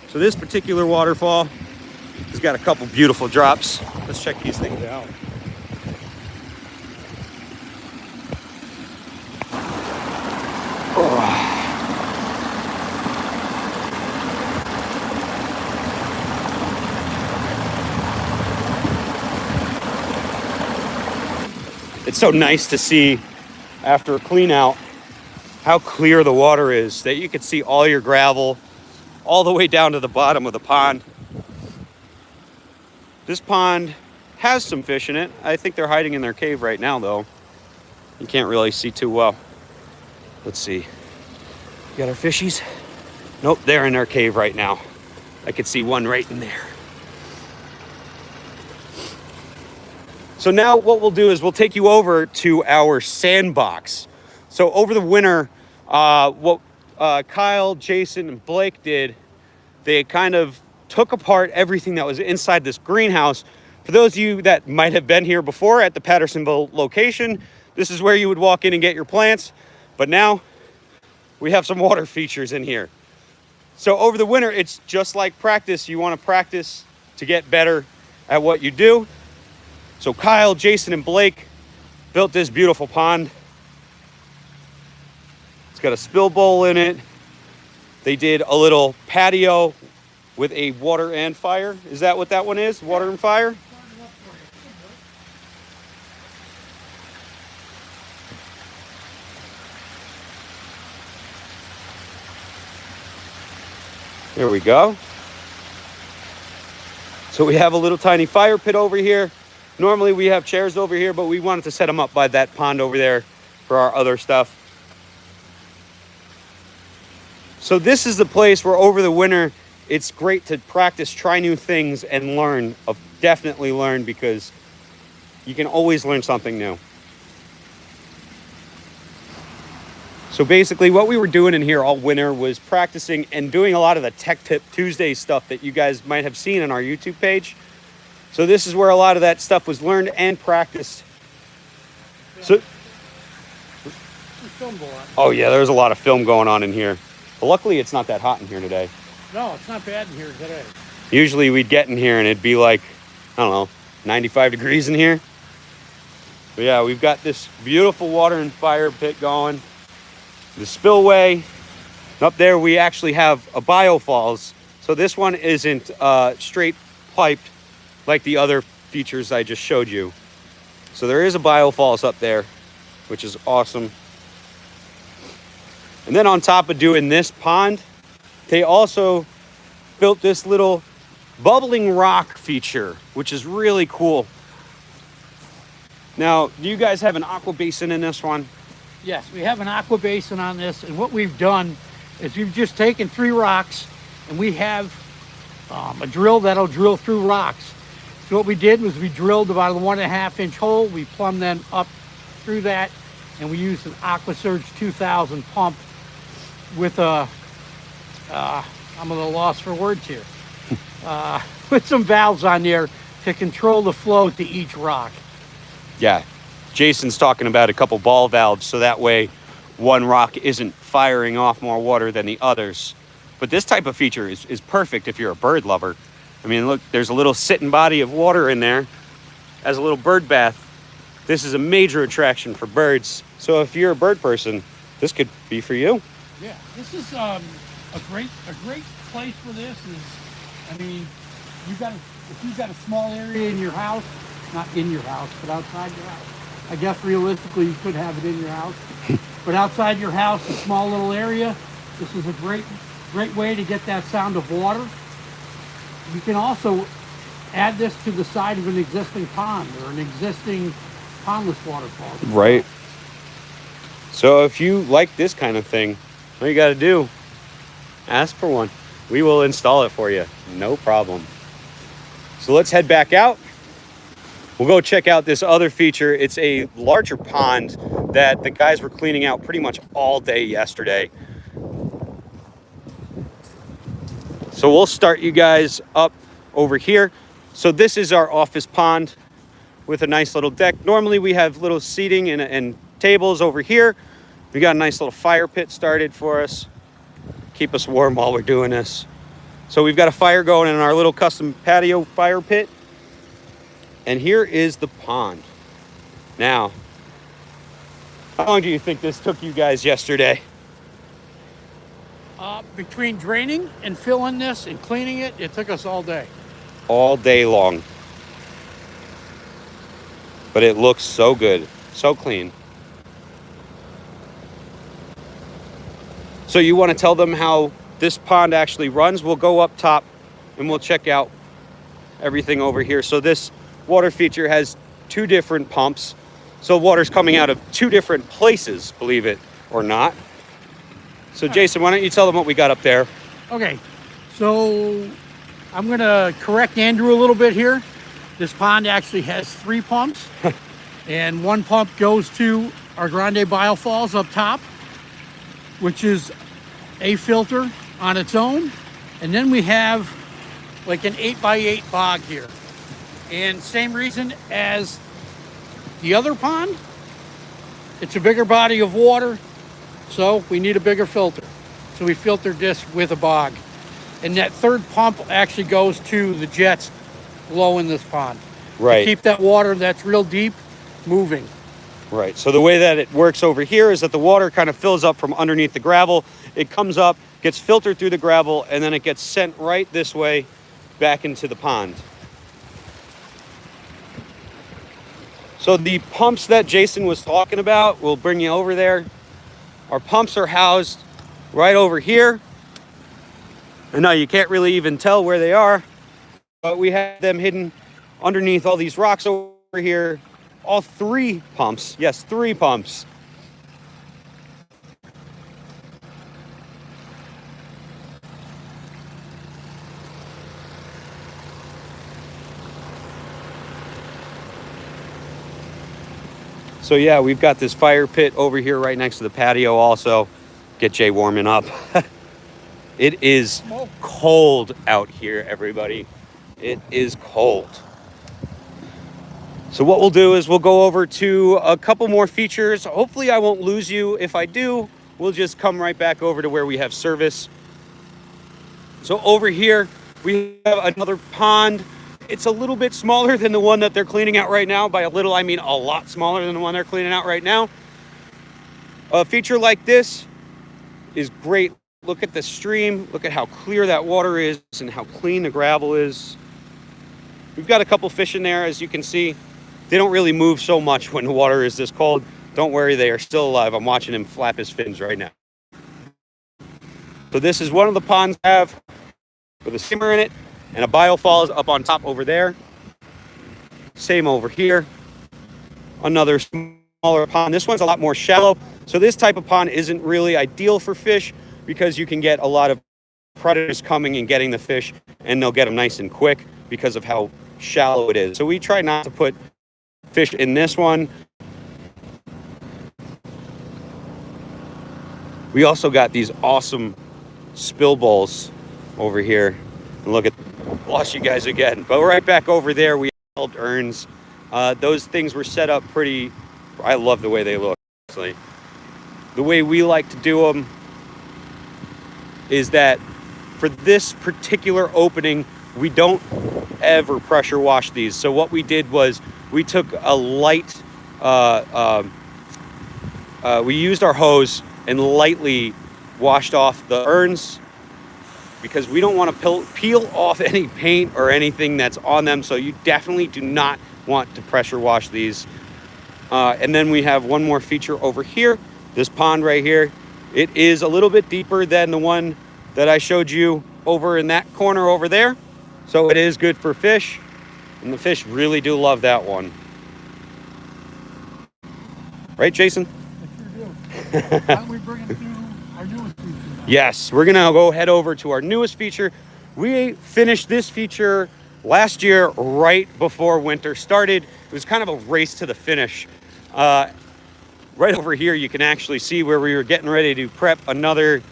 So this particular waterfall has got a couple beautiful drops. Let's check these things out. It's so nice to see after a clean out how clear the water is, that you can see all your gravel all the way down to the bottom of the pond. This pond has some fish in it. I think they're hiding in their cave right now, though. You can't really see too well. Let's see. Got our fishies? Nope, they're in their cave right now. I could see one right in there. So now what we'll do is we'll take you over to our sandbox. So over the winter, what Kyle, Jason, and Blake did, they kind of took apart everything that was inside this greenhouse. For those of you that might have been here before at the Pattersonville location, this is where you would walk in and get your plants. But now we have some water features in here. So over the winter, it's just like practice. You want to practice to get better at what you do. So Kyle, Jason, and Blake built this beautiful pond. It's got a spill bowl in it. They did a little patio with a water and fire. Is that what that one is? Water and fire? There we go. So we have a little tiny fire pit over here. Normally we have chairs over here, but we wanted to set them up by that pond over there for our other stuff. So this is the place where over the winter, it's great to practice, try new things, and learn. Definitely learn, because you can always learn something new. So basically what we were doing in here all winter was practicing and doing a lot of the Tech Tip Tuesday stuff that you guys might have seen on our YouTube page. So this is where a lot of that stuff was learned and practiced. So, oh yeah, there's a lot of film going on in here. But luckily it's not that hot in here today. No, it's not bad in here today. Usually we'd get in here and it'd be like, I don't know, 95 degrees in here. But yeah, we've got this beautiful water and fire pit going. The spillway. Up there we actually have a biofalls. So this one isn't straight piped like the other features I just showed you. So there is a biofalls up there, which is awesome. And then on top of doing this pond, they also built this little bubbling rock feature, which is really cool. Now, do you guys have an aqua basin in this one? Yes, we have an aqua basin on this, and what we've done is we've just taken 3 rocks, and we have a drill that'll drill through rocks. So what we did was we drilled about a 1.5 inch hole, we plumbed them up through that, and we used an AquaSurge 2000 pump with a, I'm a little lost for words here, with some valves on there to control the flow to each rock. Yeah, Jason's talking about a couple ball valves, so that way one rock isn't firing off more water than the others. But this type of feature is perfect if you're a bird lover. I mean, look, there's a little sitting body of water in there as a little bird bath. This is a major attraction for birds. So if you're a bird person, this could be for you. Yeah, this is a great place for this. I mean, if you've got a small area in your house, not in your house, but outside your house. I guess realistically you could have it in your house, but outside your house, a small little area, this is a great way to get that sound of water. You can also add this to the side of an existing pond or an existing pondless waterfall. Right. So if you like this kind of thing, all you got to do, ask for one. We will install it for you. No problem. So let's head back out. We'll go check out this other feature. It's a larger pond that the guys were cleaning out pretty much all day yesterday. So we'll start you guys up over here. So this is our office pond with a nice little deck. Normally we have little seating and tables over here. We got a nice little fire pit started for us. Keep us warm while we're doing this. So we've got a fire going in our little custom patio fire pit. And here is the pond. Now, how long do you think this took you guys yesterday? Between draining and filling this and cleaning it, it took us all day. All day long. But it looks so good. So clean. So you want to tell them how this pond actually runs? We'll go up top and we'll check out everything over here. So this water feature has 2 different pumps. So water's coming out of 2 different places, believe it or not. So Jason, why don't you tell them what we got up there? Okay, so I'm gonna correct Andrew a little bit here. This pond actually has 3 pumps, and 1 pump goes to our Grande Biofalls up top, which is a filter on its own. And then we have like an 8x8 bog here. And same reason as the other pond, it's a bigger body of water, so we need a bigger filter. So we filtered this with a bog. And that 3rd pump actually goes to the jets below in this pond. Right. To keep that water that's real deep moving. Right. So the way that it works over here is that the water kind of fills up from underneath the gravel. It comes up, gets filtered through the gravel, and then it gets sent right this way back into the pond. So the pumps that Jason was talking about, we'll bring you over there. Our pumps are housed right over here. And now you can't really even tell where they are, but we have them hidden underneath all these rocks over here. All 3 pumps, yes, 3 pumps. So yeah, we've got this fire pit over here right next to the patio also. Get Jay warming up. It is cold out here, everybody. It is cold. So what we'll do is we'll go over to a couple more features. Hopefully I won't lose you. If I do, we'll just come right back over to where we have service. So over here, we have another pond. It's a little bit smaller than the one that they're cleaning out right now. By a little, I mean a lot smaller than the one they're cleaning out right now. A feature like this is great. Look at the stream. Look at how clear that water is and how clean the gravel is. We've got a couple fish in there, as you can see. They don't really move so much when the water is this cold. Don't worry, they are still alive. I'm watching him flap his fins right now. So this is one of the ponds I have with a simmer in it, and a biofall is up on top over there. Same over here. Another smaller pond. This one's a lot more shallow. So this type of pond isn't really ideal for fish because you can get a lot of predators coming and getting the fish, and they'll get them nice and quick because of how shallow it is. So we try not to put fish in this one. We also got these awesome spill bowls over here. And look at, lost you guys again. But right back over there, we held urns. Those things were set up pretty, I love the way they look, actually. The way we like to do them is that for this particular opening, we don't ever pressure wash these. So what we did was we took a light, we used our hose and lightly washed off the urns because we don't want to peel off any paint or anything that's on them. So you definitely do not want to pressure wash these. And then we have one more feature over here, this pond right here. It is a little bit deeper than the one that I showed you over in that corner over there. So it is good for fish, and the fish really do love that one. Right, Jason? I sure do. Why don't we bring it to our newest feature now? Yes, we're gonna go head over to our newest feature. We finished this feature last year right before winter started. It was kind of a race to the finish. Right over here, you can actually see where we were getting ready to prep another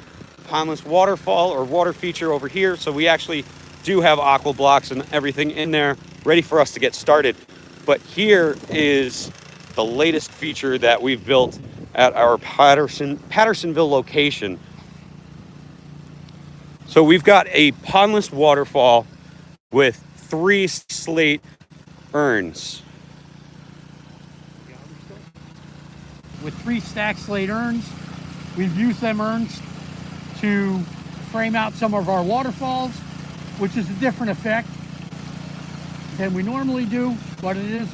pondless waterfall or water feature over here. So we actually do have aqua blocks and everything in there ready for us to get started. But here is the latest feature that we've built at our Pattersonville location. So we've got a pondless waterfall with 3 slate urns. With 3 stacked slate urns. We've used them urns to frame out some of our waterfalls, which is a different effect than we normally do, but it is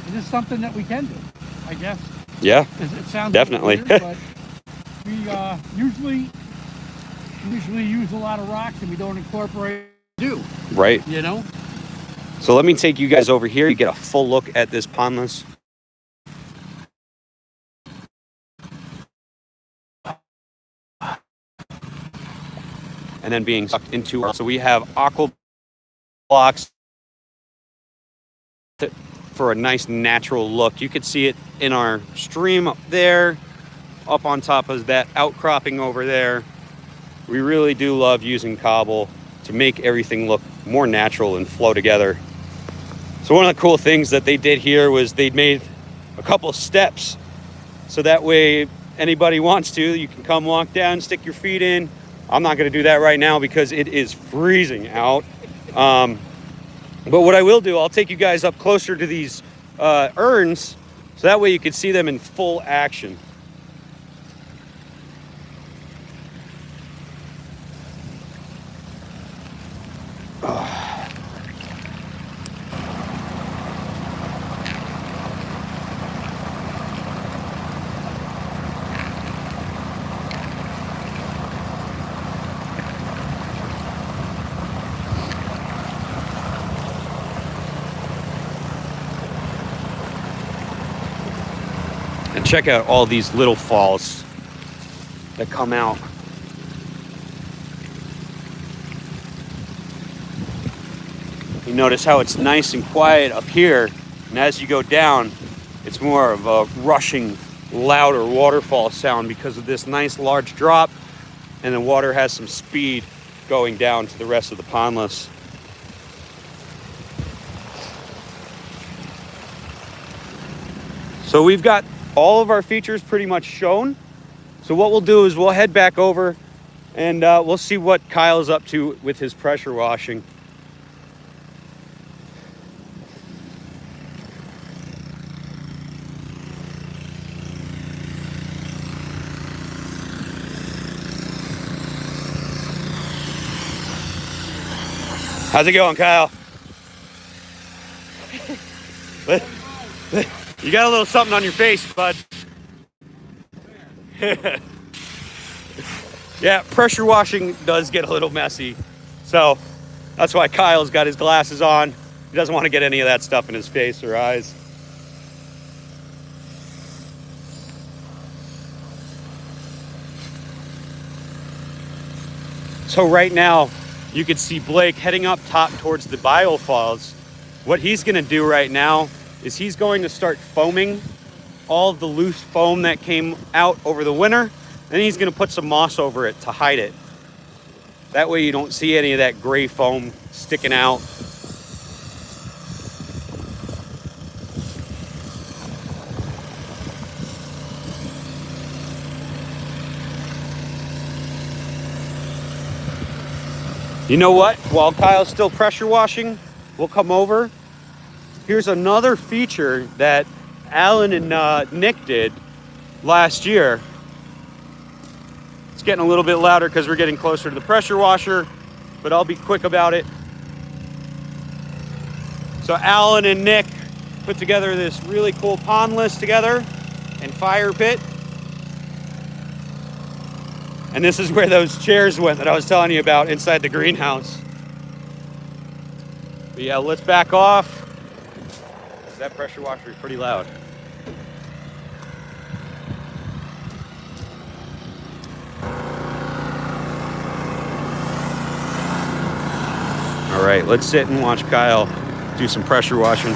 It's just something that we can do, I guess. Yeah, It sounds definitely. weird, but we usually use a lot of rocks, and we don't incorporate do. Right. You know. So let me take you guys over here. You get a full look at this pondless. And then being sucked into. So we have aqua blocks for a nice natural look. You could see it in our stream up there, up on top of that outcropping over there. We really do love using cobble to make everything look more natural and flow together. So one of the cool things that they did here was they made a couple of steps. So that way anybody wants to, you can come walk down, stick your feet in. I'm not gonna do that right now because it is freezing out. But what I will do, I'll take you guys up closer to these urns so that way you can see them in full action. And check out all these little falls that come out. You notice how it's nice and quiet up here, and as you go down, it's more of a rushing, louder waterfall sound because of this nice large drop, and the water has some speed going down to the rest of the pondless. So we've got all of our features pretty much shown. So what we'll do is we'll head back over and we'll see what Kyle's up to with his pressure washing. How's it going, Kyle? You got a little something on your face, bud. Yeah, pressure washing does get a little messy. So that's why Kyle's got his glasses on. He doesn't want to get any of that stuff in his face or eyes. So right now, you can see Blake heading up top towards the biofalls. What he's gonna do right now is he's going to start foaming all of the loose foam that came out over the winter, and he's gonna put some moss over it to hide it. That way you don't see any of that gray foam sticking out. You know what? While Kyle's still pressure washing, we'll come over. Here's another feature that Alan and Nick did last year. It's getting a little bit louder because we're getting closer to the pressure washer, but I'll be quick about it. So Alan and Nick put together this really cool pondless together and fire pit. And this is where those chairs went that I was telling you about inside the greenhouse. But yeah, let's back off. That pressure washer is pretty loud. All right, let's sit and watch Kyle do some pressure washing.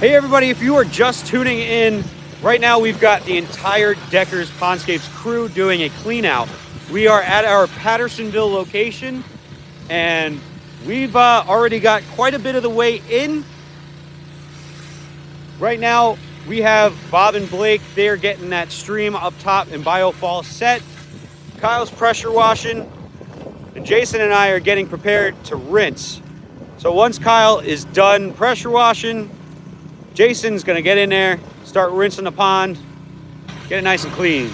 Hey everybody, if you are just tuning in, right now we've got the entire Decker's Pondscapes crew doing a clean out. We are at our Pattersonville location and we've already got quite a bit of the way in. Right now we have Bob and Blake, they're getting that stream up top and biofall set. Kyle's pressure washing and Jason and I are getting prepared to rinse. So once Kyle is done pressure washing, Jason's gonna get in there, start rinsing the pond, get it nice and clean.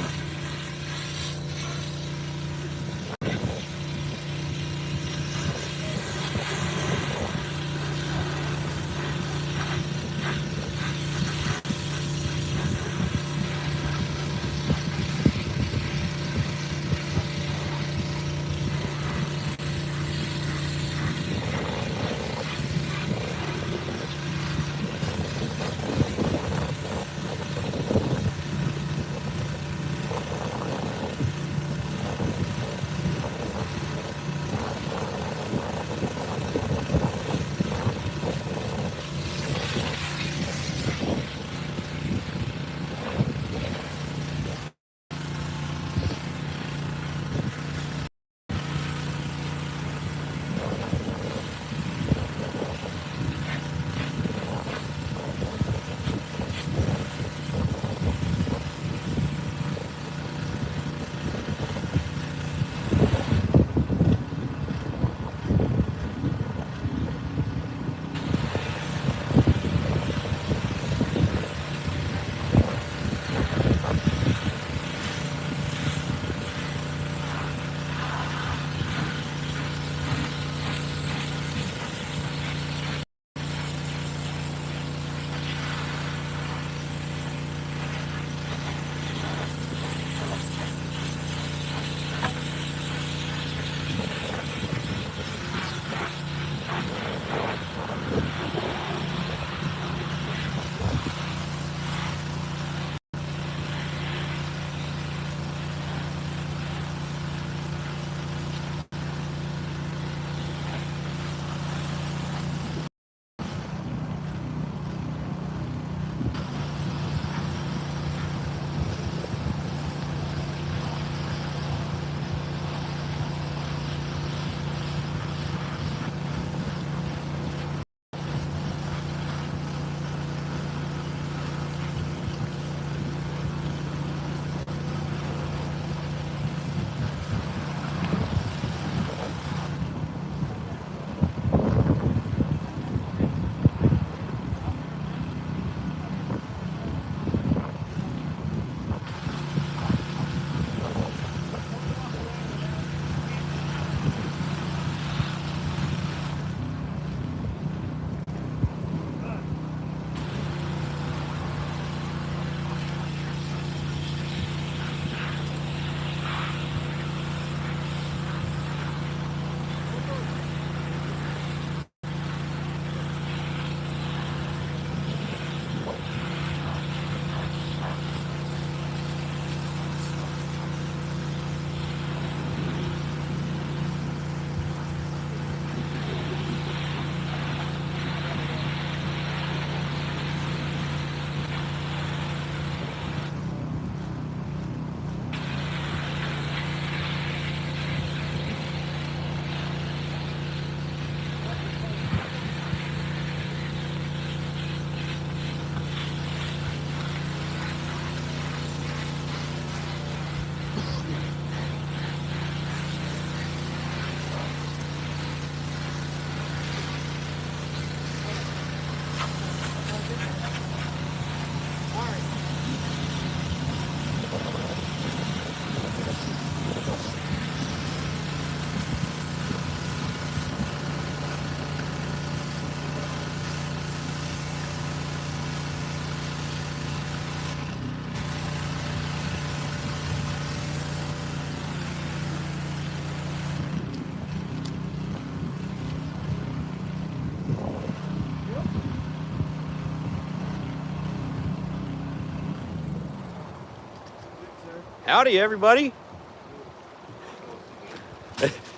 Howdy, everybody.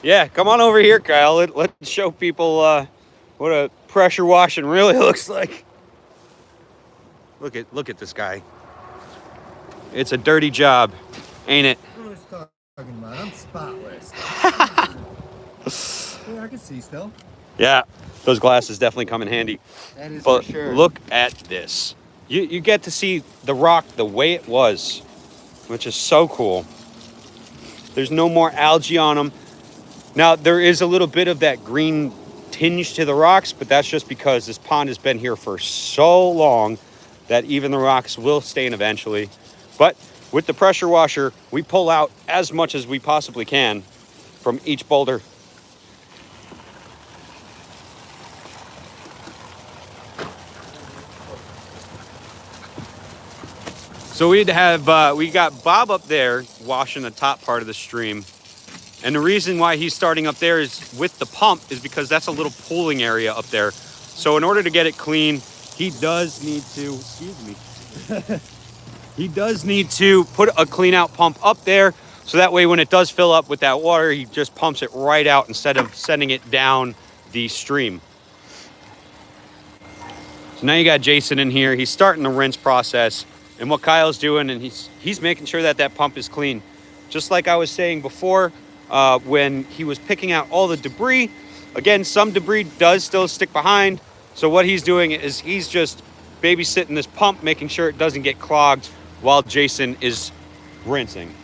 Yeah, come on over here, Kyle. Let's show people what a pressure washing really looks like. Look at this guy. It's a dirty job, ain't it? What was talking about? I'm spotless. Yeah, I can see still. Yeah, those glasses definitely come in handy. That is But for sure. look at this. You get to see the rock the way it was, which is so cool. There's no more algae on them. Now, there is a little bit of that green tinge to the rocks, but that's just because this pond has been here for so long that even the rocks will stain eventually. But with the pressure washer, we pull out as much as we possibly can from each boulder. So we got Bob up there washing the top part of the stream. And the reason why he's starting up there is with the pump is because that's a little pooling area up there. So in order to get it clean, he does need to, excuse me, he does need to put a clean out pump up there. So that way when it does fill up with that water, he just pumps it right out instead of sending it down the stream. So now you got Jason in here. He's starting the rinse process. And what Kyle's doing, and he's making sure that that pump is clean. Just like I was saying before, when he was picking out all the debris, again, some debris does still stick behind. So what he's doing is he's just babysitting this pump, making sure it doesn't get clogged while Jason is rinsing.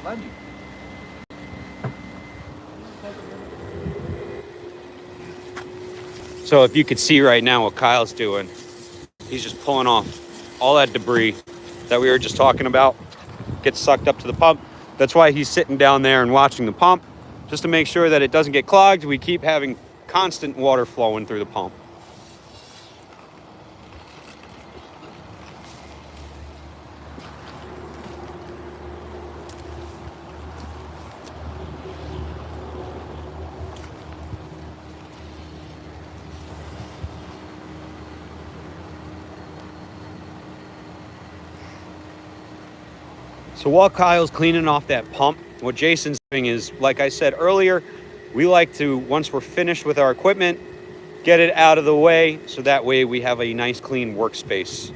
Lundy. So if you could see right now what Kyle's doing, he's just pulling off all that debris that we were just talking about, gets sucked up to the pump. That's why he's sitting down there and watching the pump, just to make sure that it doesn't get clogged. We keep having constant water flowing through the pump. So while Kyle's cleaning off that pump, what Jason's doing is, like I said earlier, we like to, once we're finished with our equipment, get it out of the way so that way we have a nice clean workspace.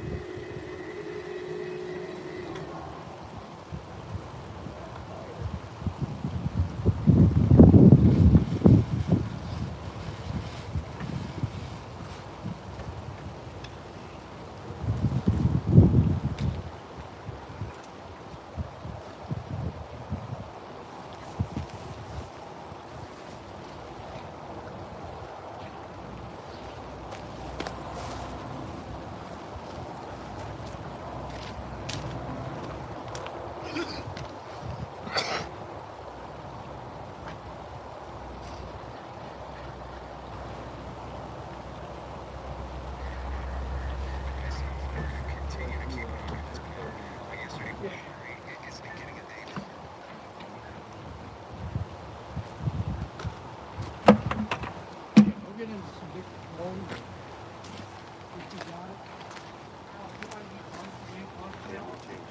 We'll get into some different clothes. If you got it. You might need one change.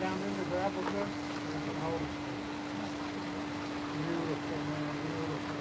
down in the gravel good? Oh, beautiful, man, beautiful.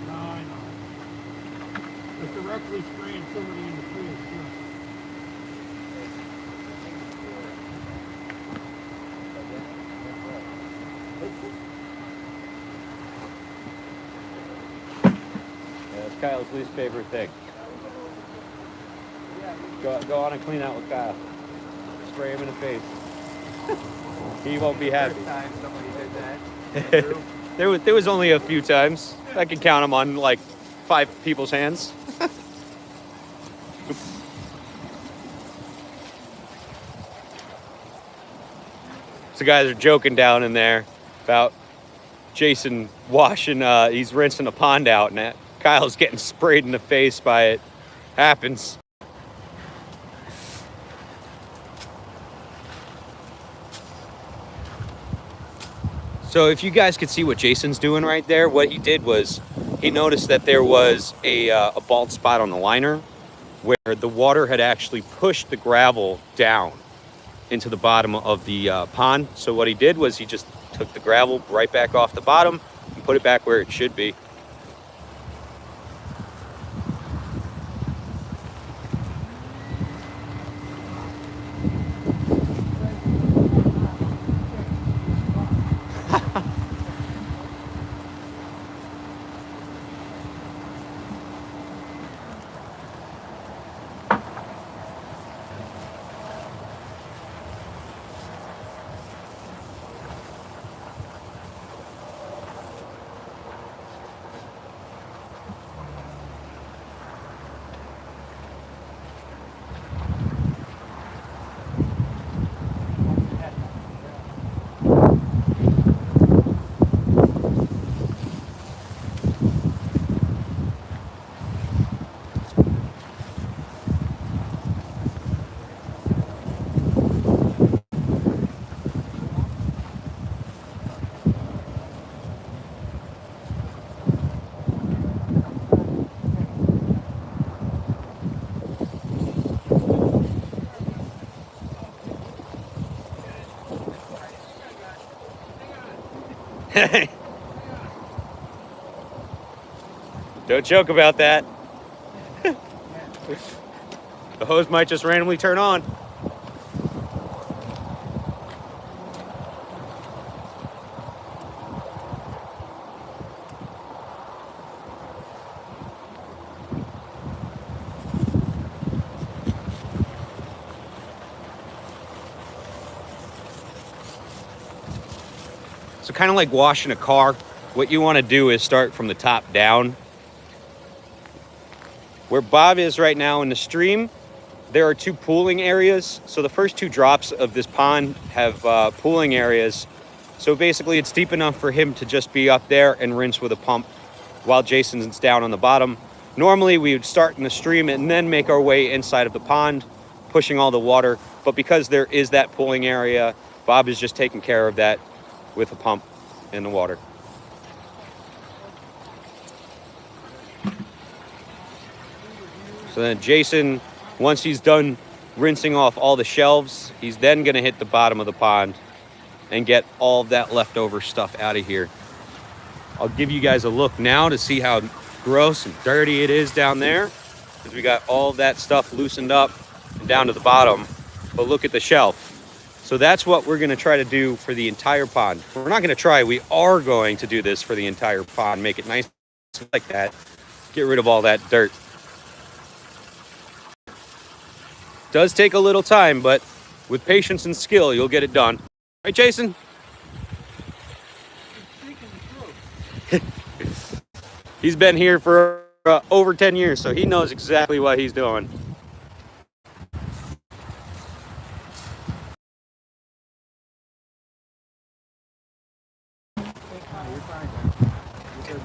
No, I know. It's directly spraying somebody in the face, too. Yeah, that's Kyle's least favorite thing. Go on and clean out with Kyle. Spray him in the face. He won't be happy. First time somebody did that. There was only a few times. I can count them on like 5 people's hands. So guys are joking down in there about Jason washing, he's rinsing a pond out, and Kyle's getting sprayed in the face by it. Happens. So if you guys could see what Jason's doing right there, what he did was he noticed that there was a bald spot on the liner where the water had actually pushed the gravel down into the bottom of the pond. So what he did was he just took the gravel right back off the bottom and put it back where it should be. Don't joke about that. The hose might just randomly turn on. So kind of like washing a car, what you want to do is start from the top down. Where Bob is right now in the stream, there are 2 pooling areas. So the first 2 drops of this pond have pooling areas. So basically it's deep enough for him to just be up there and rinse with a pump while Jason's down on the bottom. Normally we would start in the stream and then make our way inside of the pond, pushing all the water. But because there is that pooling area, Bob is just taking care of that with a pump in the water. So then Jason Once he's done rinsing off all the shelves, he's then gonna hit the bottom of the pond and get all of that leftover stuff out of here. I'll give you guys a look now to see how gross and dirty it is down there, because we got all of that stuff loosened up and down to the bottom. But look at the shelf. So that's what we're gonna try to do for the entire pond. We're not gonna try, we are going to do this for the entire pond, make it nice like that, get rid of all that dirt. Does take a little time, but with patience and skill, you'll get it done. Right, Jason? He's been here for over 10 years, so he knows exactly what he's doing.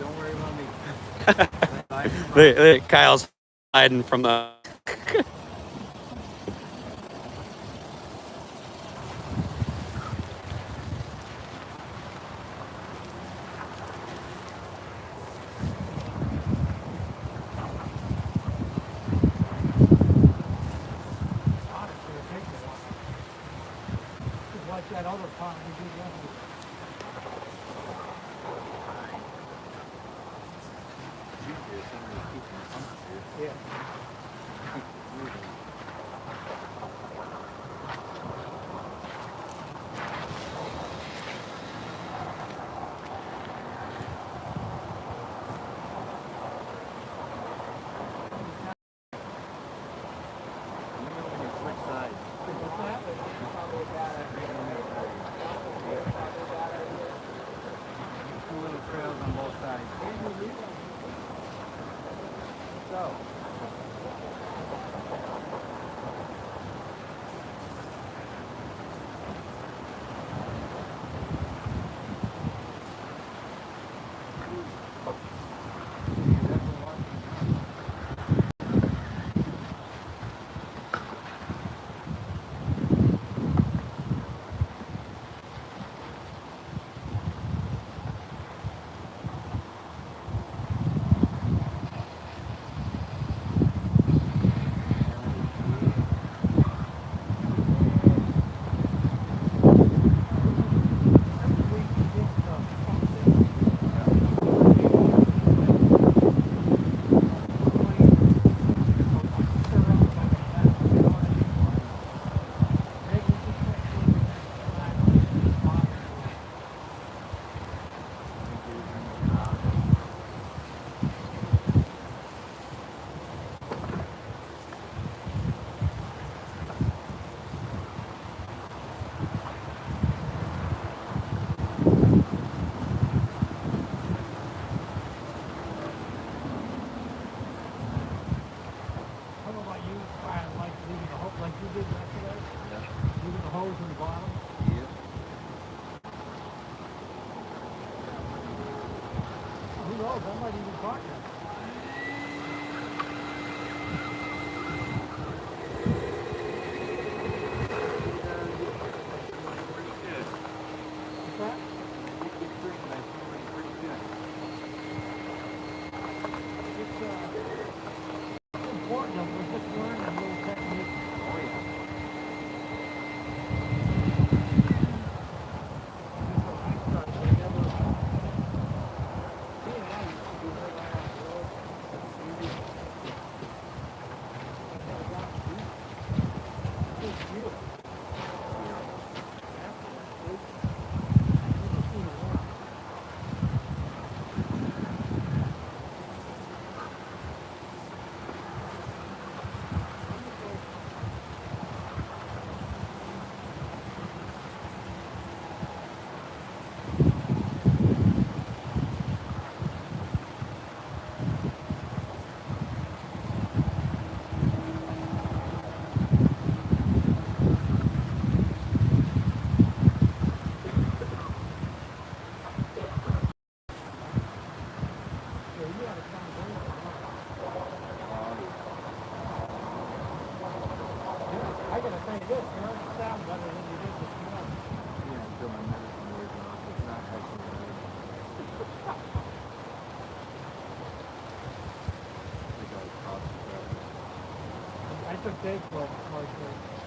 Don't worry about me. Kyle's hiding from the... Like that other pond we did last week. Yeah. Two little trails on both sides. So. perfect day for hardscape.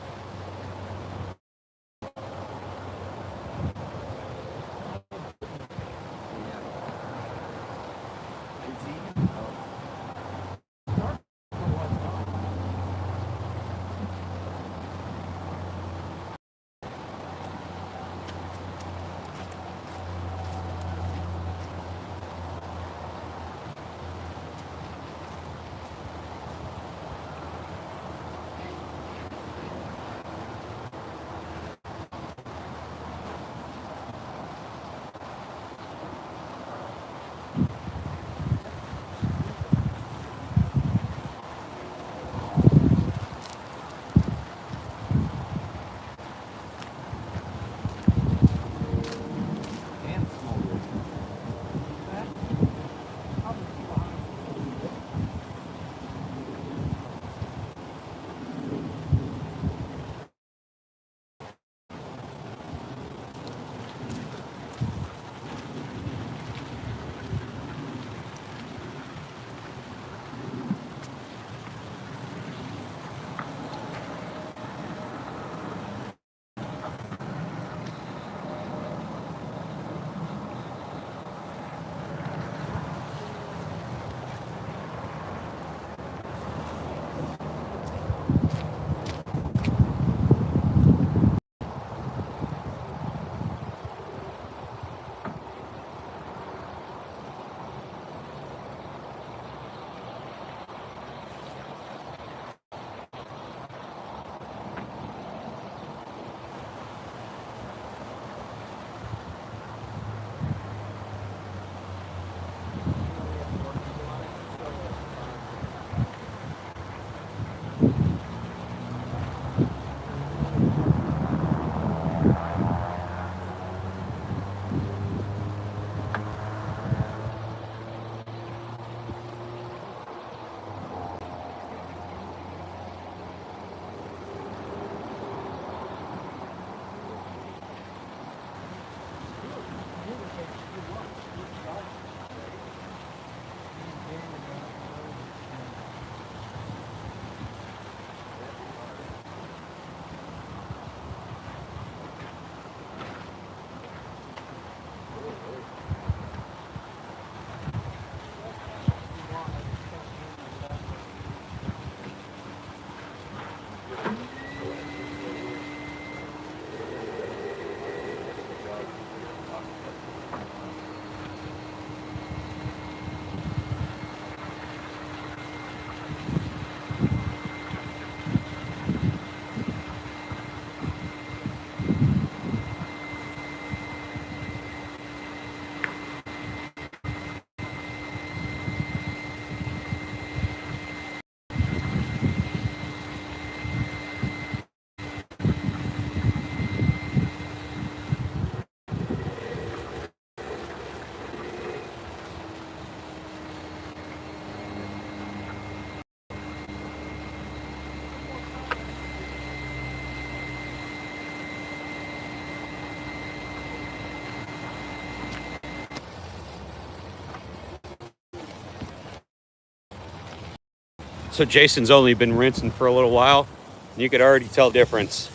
So Jason's only been rinsing for a little while, and you could already tell difference.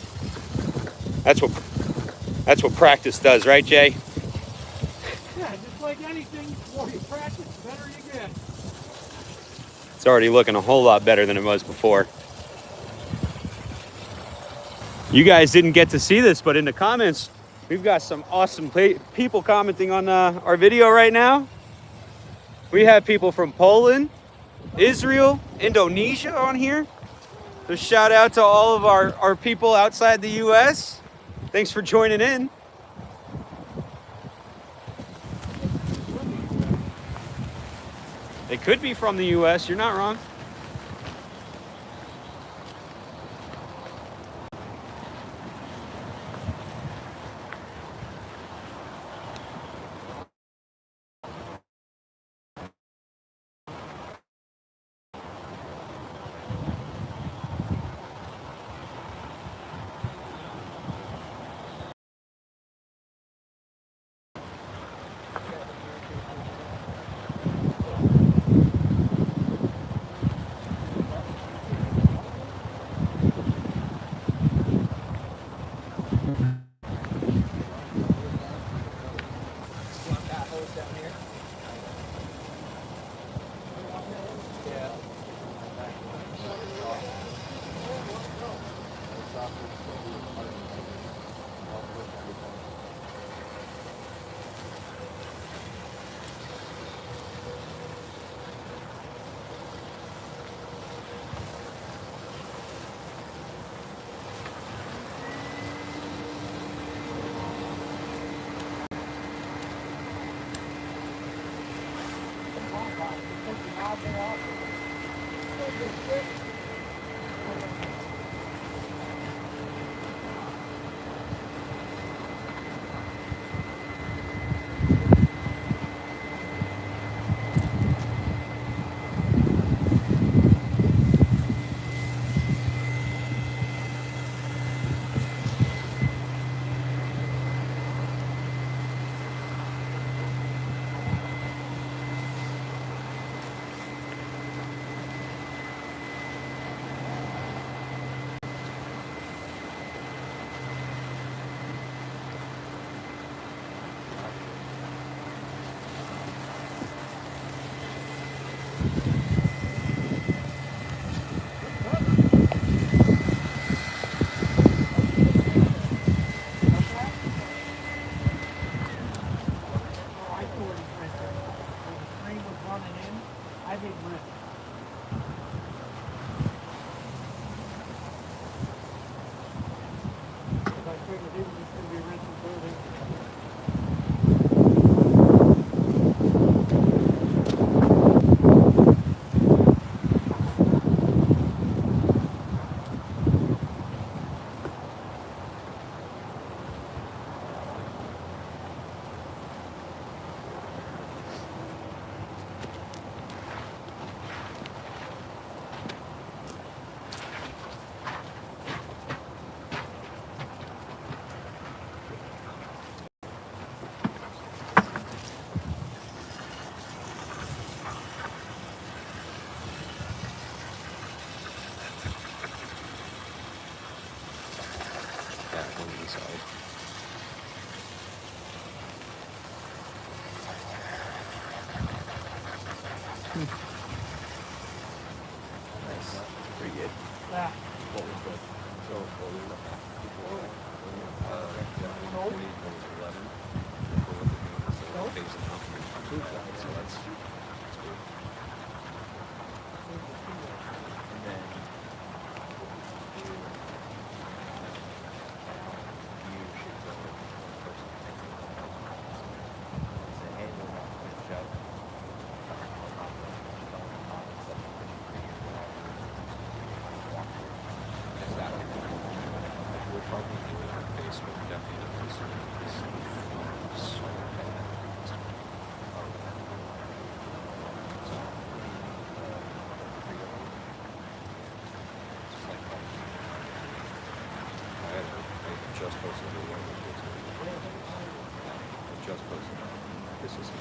That's what practice does, right, Jay? Yeah, just like anything, the more you practice, the better you get. It's already looking a whole lot better than it was before. You guys didn't get to see this, but in the comments, we've got some awesome people commenting on our video right now. We have people from Poland, Israel, Indonesia on here. So shout out to all of our people outside the US. Thanks for joining in. They could be from the US, you're not wrong. Pretty good. Yeah. What was the so what was the before? 20, 11. So phasing out. So that's good. And then you should go first. Say, hey, we're job. We're probably doing our basement, definitely not this so bad. I just posted the one I just posted this is 60.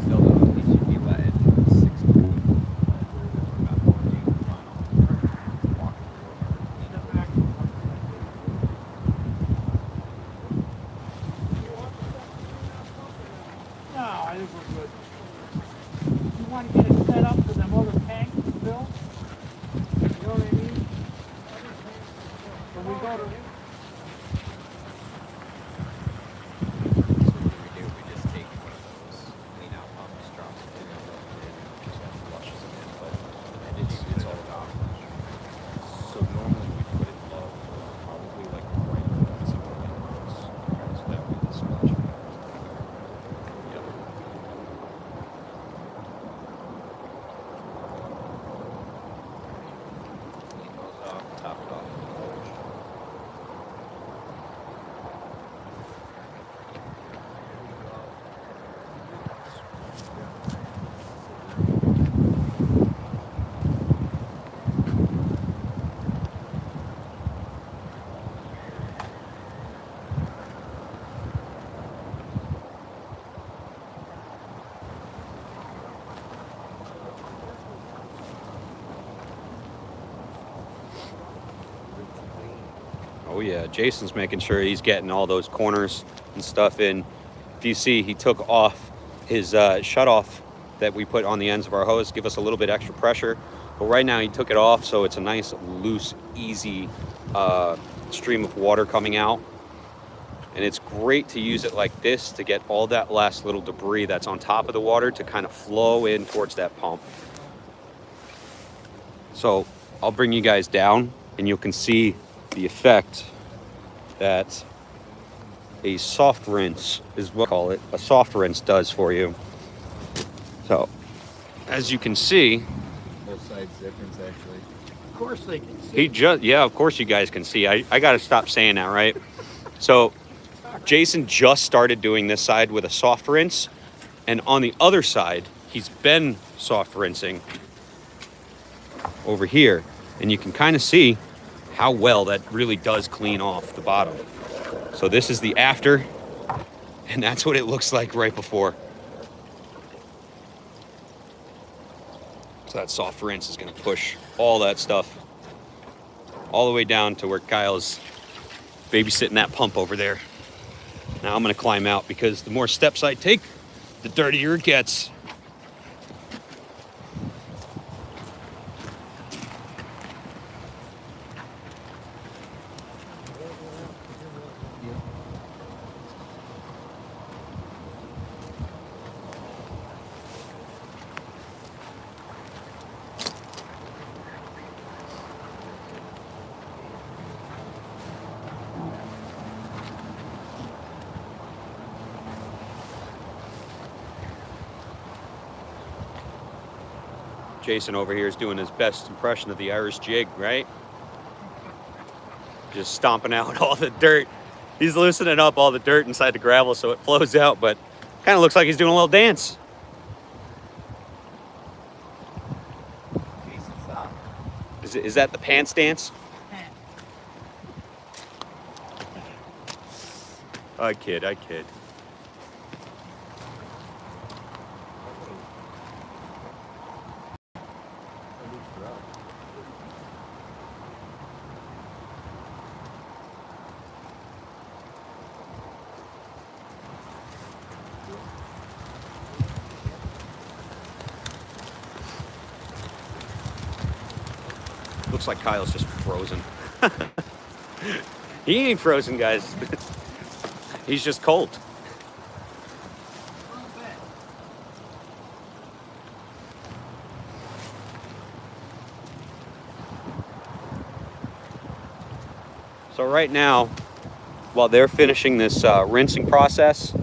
Still though, he should be let in 60. No, I think we're good. You want to get it set up for them other tanks to fill? You know what I mean? When we go to... We just take one of those clean out pumps, drops it in, and just flushes it in, and it's all about. So normally we put it low, probably like right on something like this, so that way the splash pad is yep. Clean those off, top it off with the hose. Oh yeah, Jason's making sure he's getting all those corners and stuff in. If you see, he took off his shutoff that we put on the ends of our hose, give us a little bit extra pressure. But right now he took it off, so it's a nice, loose, easy stream of water coming out. And it's great to use it like this to get all that last little debris that's on top of the water to kind of flow in towards that pump. So I'll bring you guys down and you can see the effect that a soft rinse is what I call it. A soft rinse does for you. So as you can see, Both sides difference actually. Of course they can see. yeah, of course you guys can see. I got to stop saying that, right? So Jason just started doing this side with a soft rinse, and on the other side, he's been soft rinsing over here, and you can kind of see how well that really does clean off the bottom. So this is the after, and that's what it looks like right before. So that soft rinse is going to push all that stuff all the way down to where Kyle's babysitting that pump over there. Now I'm going to climb out because the more steps I take, the dirtier it gets. Jason over here is doing his best impression of the Irish jig, right? Just stomping out all the dirt. He's loosening up all the dirt inside the gravel so it flows out, but kind of looks like he's doing a little dance. Is that the pants dance? I kid. Looks like Kyle's just frozen. He ain't frozen, guys. He's just cold. So right now, while they're finishing this rinsing process,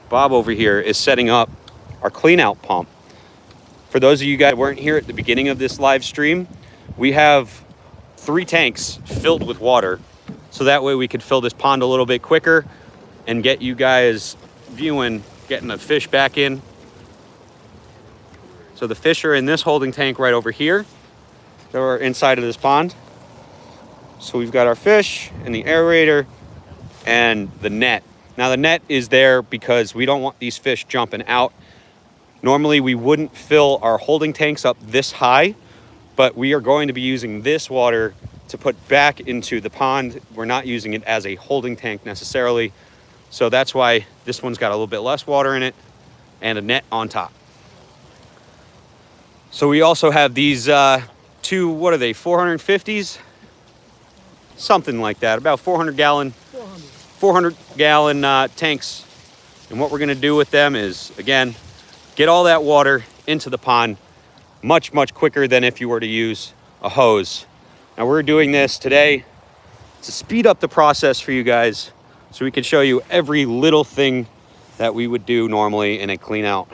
Bob over here is setting up our clean out pump. For those of you guys that weren't here at the beginning of this live stream, we have 3 tanks filled with water, so that way we could fill this pond a little bit quicker and get you guys viewing, getting the fish back in. So the fish are in this holding tank right over here. They're inside of this pond. So we've got our fish and the aerator and the net. Now the net is there because we don't want these fish jumping out. Normally we wouldn't fill our holding tanks up this high, but we are going to be using this water to put back into the pond. We're not using it as a holding tank necessarily. So that's why this one's got a little bit less water in it and a net on top. So we also have these 2, what are they, 450s? Something like that, about 400 gallon tanks. And what we're gonna do with them is, again, get all that water into the pond much quicker than if you were to use a hose. Now we're doing this today to speed up the process for you guys so we can show you every little thing that we would do normally in a clean out.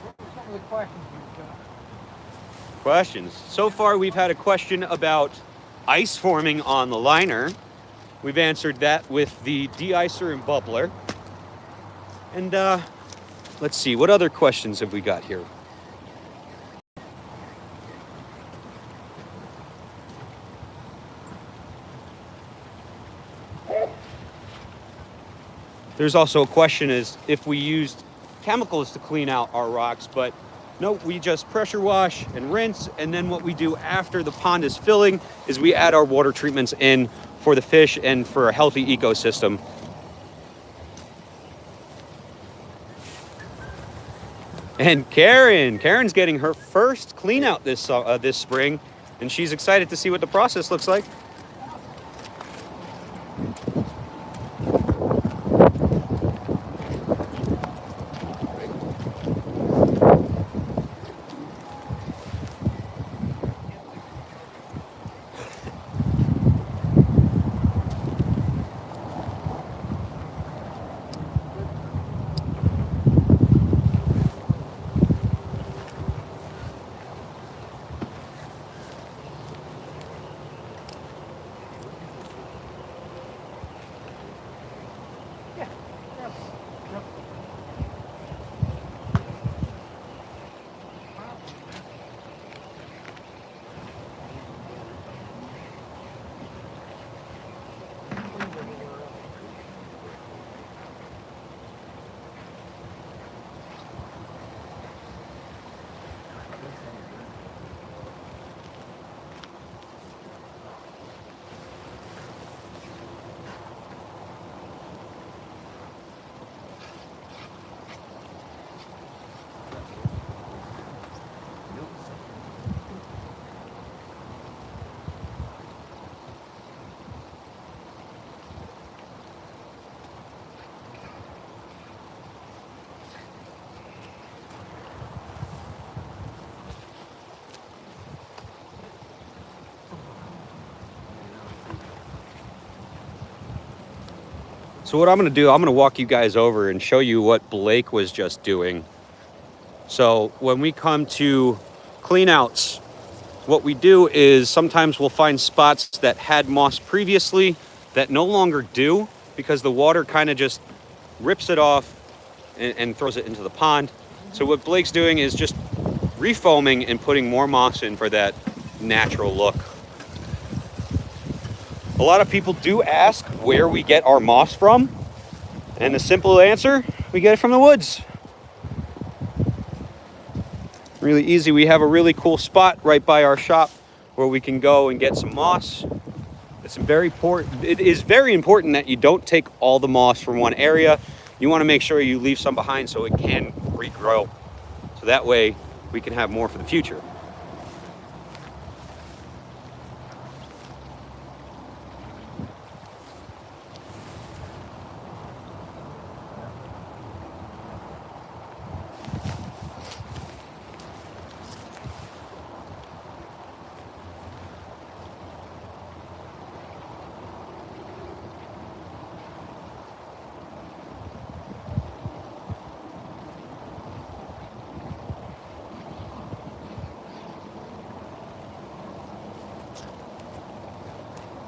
What were some of the questions you've got? Questions. So far we've had a question about ice forming on the liner. We've answered that with the de-icer and bubbler. And let's see, what other questions have we got here? There's also a question is if we used chemicals to clean out our rocks, but no, we just pressure wash and rinse, and then what we do after the pond is filling is we add our water treatments in for the fish and for a healthy ecosystem. And Karen's getting her first clean out this spring, and she's excited to see what the process looks like. So what I'm going to do, I'm going to walk you guys over and show you what Blake was just doing. So when we come to clean outs, what we do is sometimes we'll find spots that had moss previously that no longer do, because the water kind of just rips it off and throws it into the pond. So what Blake's doing is just refoaming and putting more moss in for that natural look. A lot of people do ask where we get our moss from, and the simple answer, we get it from the woods. Really easy. We have a really cool spot right by our shop where we can go and get some moss. It's very important. It is very important that you don't take all the moss from one area. You want to make sure you leave some behind so it can regrow. So that way we can have more for the future.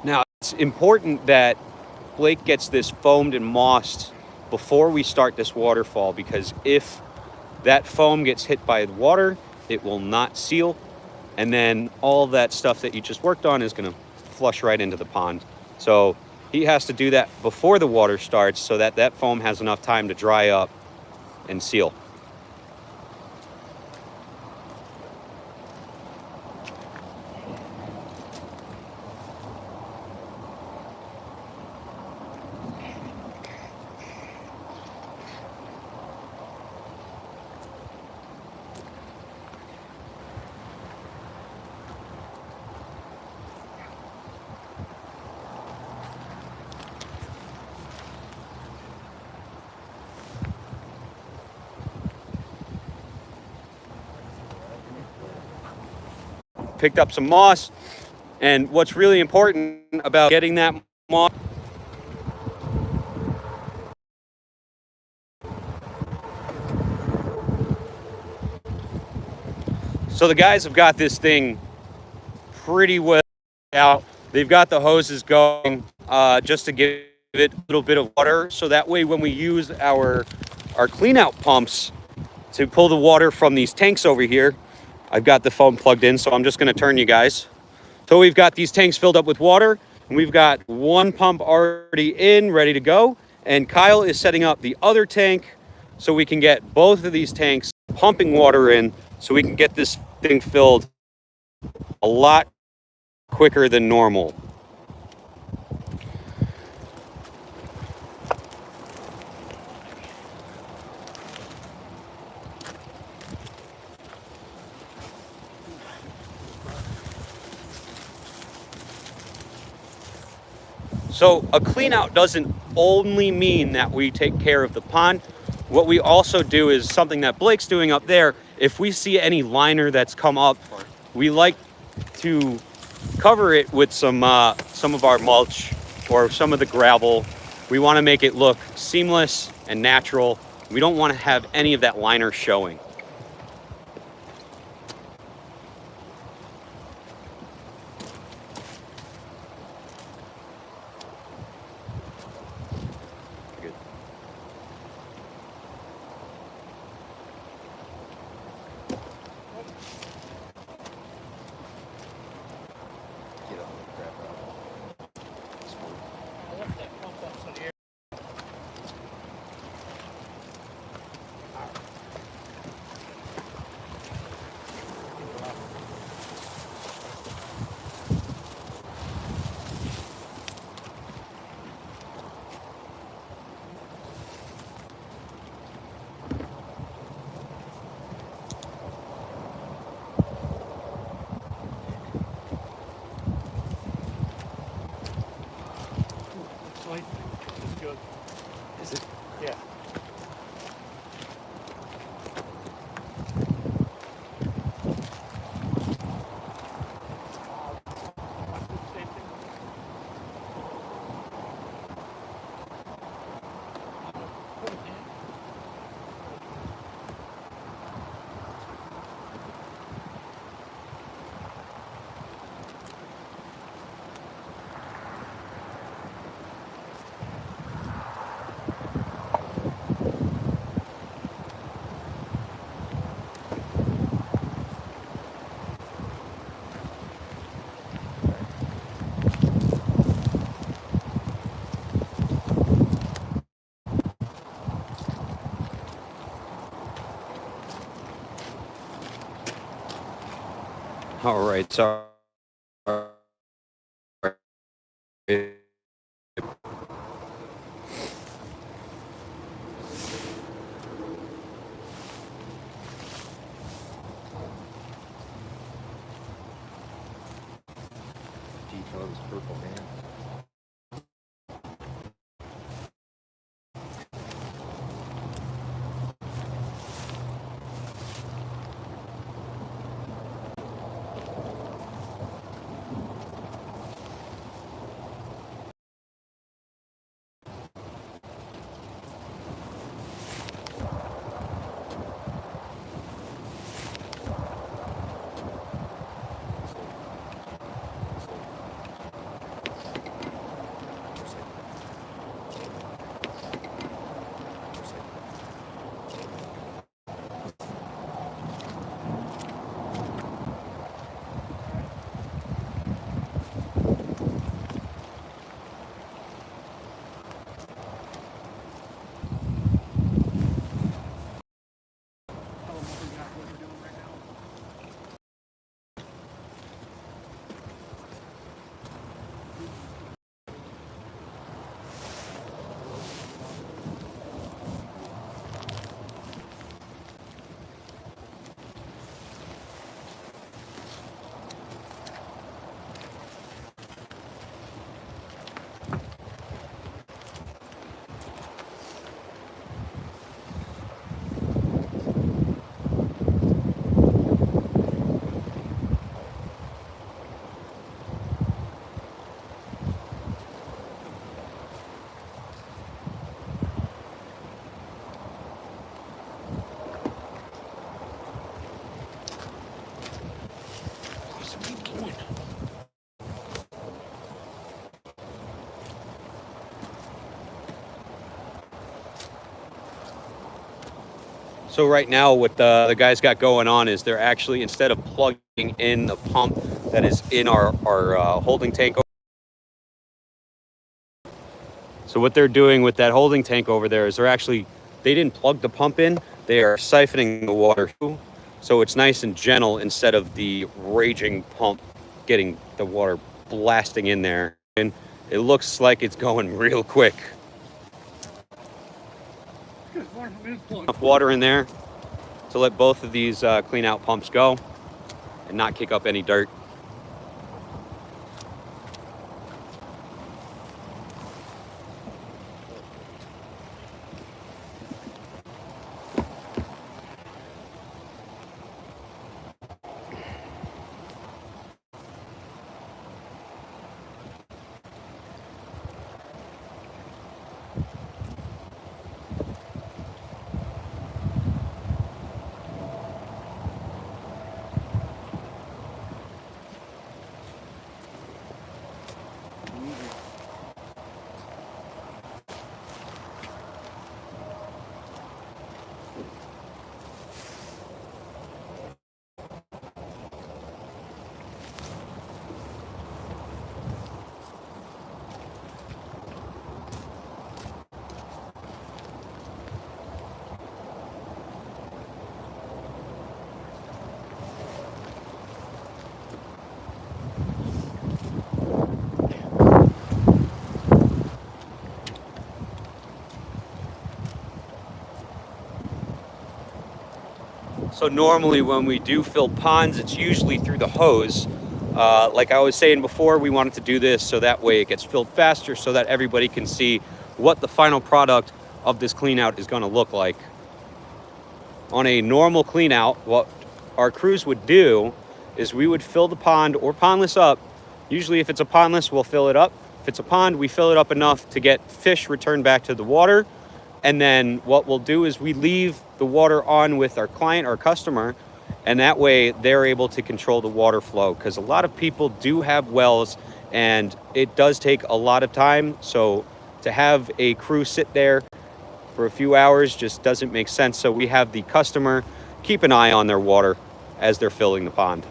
Now, it's important that Blake gets this foamed and mossed before we start this waterfall, because if that foam gets hit by the water, it will not seal. And then all that stuff that you just worked on is going to flush right into the pond. So he has to do that before the water starts so that that foam has enough time to dry up and seal. Picked up some moss, and what's really important about getting that moss, so the guys have got this thing pretty well out. They've got the hoses going just to give it a little bit of water, so that way when we use our clean out pumps to pull the water from these tanks over here, I've got the foam plugged in, so I'm just going to turn you guys. So we've got these tanks filled up with water, and we've got one pump already in, ready to go. And Kyle is setting up the other tank so we can get both of these tanks pumping water in, so we can get this thing filled a lot quicker than normal. So a clean out doesn't only mean that we take care of the pond. What we also do is something that Blake's doing up there. If we see any liner that's come up, we like to cover it with some of our mulch or some of the gravel. We want to make it look seamless and natural. We don't want to have any of that liner showing. It's good. Is it? Yeah. All right, so Detail is purple, man. So right now what the guys got going on is they're actually, instead of plugging in the pump that is in our holding tank. So what they're doing with that holding tank over there is they didn't plug the pump in, they are siphoning the water through. So it's nice and gentle instead of the raging pump getting the water blasting in there. And it looks like it's going real quick. Enough water in there to let both of these clean out pumps go and not kick up any dirt. So normally when we do fill ponds, it's usually through the hose. Like I was saying before, we wanted to do this so that way it gets filled faster so that everybody can see what the final product of this clean out is going to look like. On a normal clean out, what our crews would do is we would fill the pond or pondless up. Usually if it's a pondless, we'll fill it up. If it's a pond, we fill it up enough to get fish returned back to the water. And then what we'll do is we leave the water on with our client or customer, and that way they're able to control the water flow, because a lot of people do have wells and it does take a lot of time. So to have a crew sit there for a few hours just doesn't make sense. So we have the customer keep an eye on their water as they're filling the pond.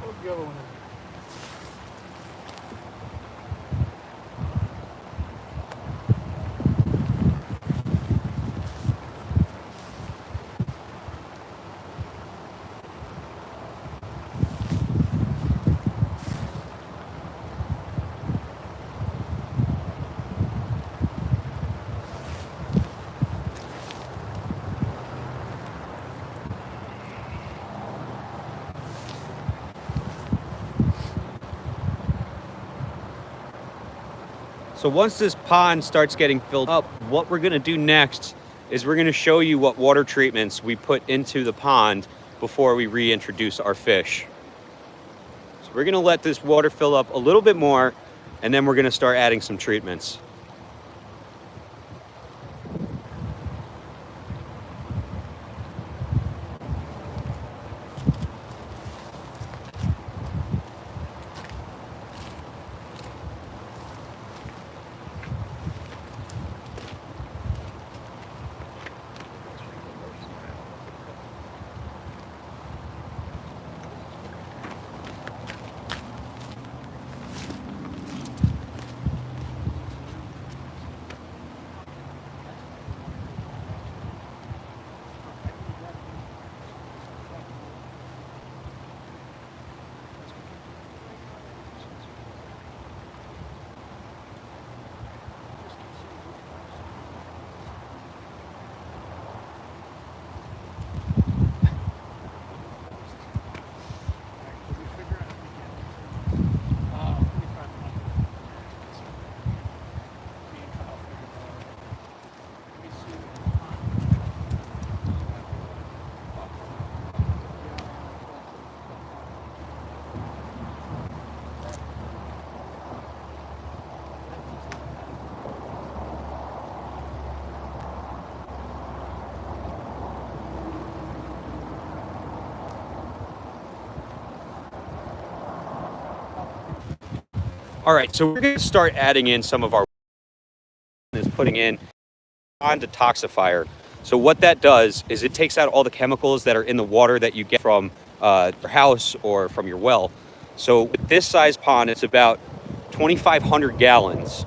What's the other one? So once this pond starts getting filled up, what we're gonna do next is we're gonna show you what water treatments we put into the pond before we reintroduce our fish. So we're gonna let this water fill up a little bit more, and then we're gonna start adding some treatments. All right, so we're gonna start adding in some of our is putting in on detoxifier. So what that does is it takes out all the chemicals that are in the water that you get from your house or from your well. So with this size pond, it's about 2,500 gallons.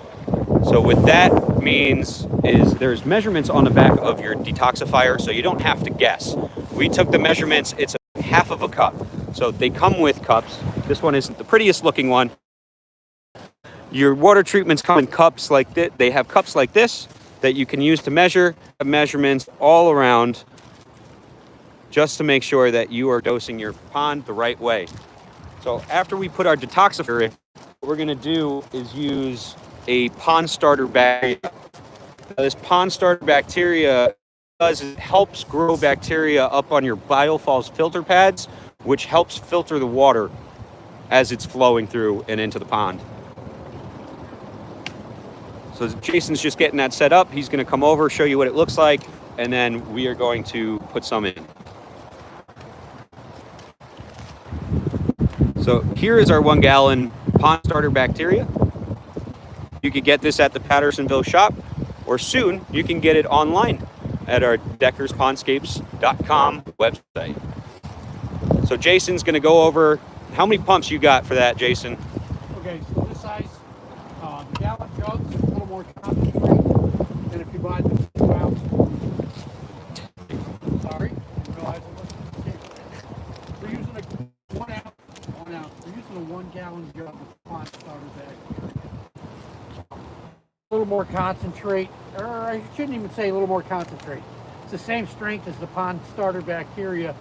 So what that means is there's measurements on the back of your detoxifier, so you don't have to guess. We took the measurements, it's a half of a cup. So they come with cups. This one isn't the prettiest looking one. Your water treatments come in cups like this. They have cups like this that you can use to measure, have measurements all around, just to make sure that you are dosing your pond the right way. So after we put our detoxifier in, what we're gonna do is use a pond starter bacteria. Now, this pond starter bacteria does is it helps grow bacteria up on your biofalls filter pads, which helps filter the water as it's flowing through and into the pond. So Jason's just getting that set up. He's going to come over, show you what it looks like, and then we are going to put some in. So here is our 1 gallon pond starter bacteria. You can get this at the Pattersonville shop, or soon you can get it online at our deckerspondscapes.com website. So Jason's going to go over how many pumps you got for that, Jason. Okay, so this size, the gallon jugs is a little more concentrated than if you buy the 2 ounce. Sorry, didn't realize it wasn't. We're using a 1 ounce. We're using a 1 gallon jug of pond starter bag. A little more concentrate, or I shouldn't even say a little more concentrate. It's the same strength as the pond starter bacteria.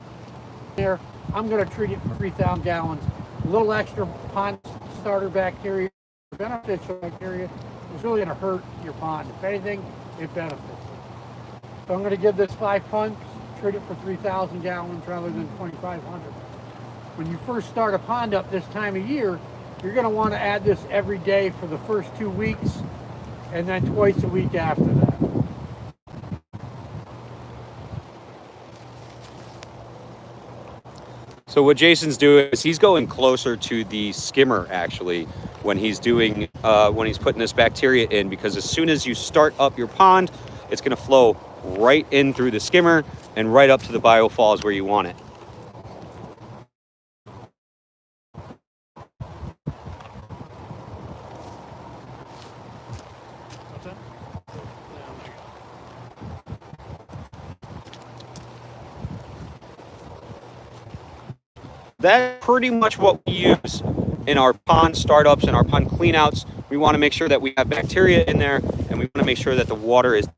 There, I'm going to treat it for 3,000 gallons. A little extra pond starter bacteria, beneficial bacteria, is really going to hurt your pond. If anything, it benefits it. So I'm going to give this 5 pumps, treat it for 3,000 gallons rather than 2,500. When you first start a pond up this time of year, you're going to want to add this every day for the first 2 weeks, and then twice a week after that. So what Jason's doing is he's going closer to the skimmer actually when he's doing when he's putting this bacteria in, because as soon as you start up your pond, it's going to flow right in through the skimmer and right up to the biofalls where you want it. That's pretty much what we use in our pond startups and our pond cleanouts. We want to make sure that we have bacteria in there, and we want to make sure that the water is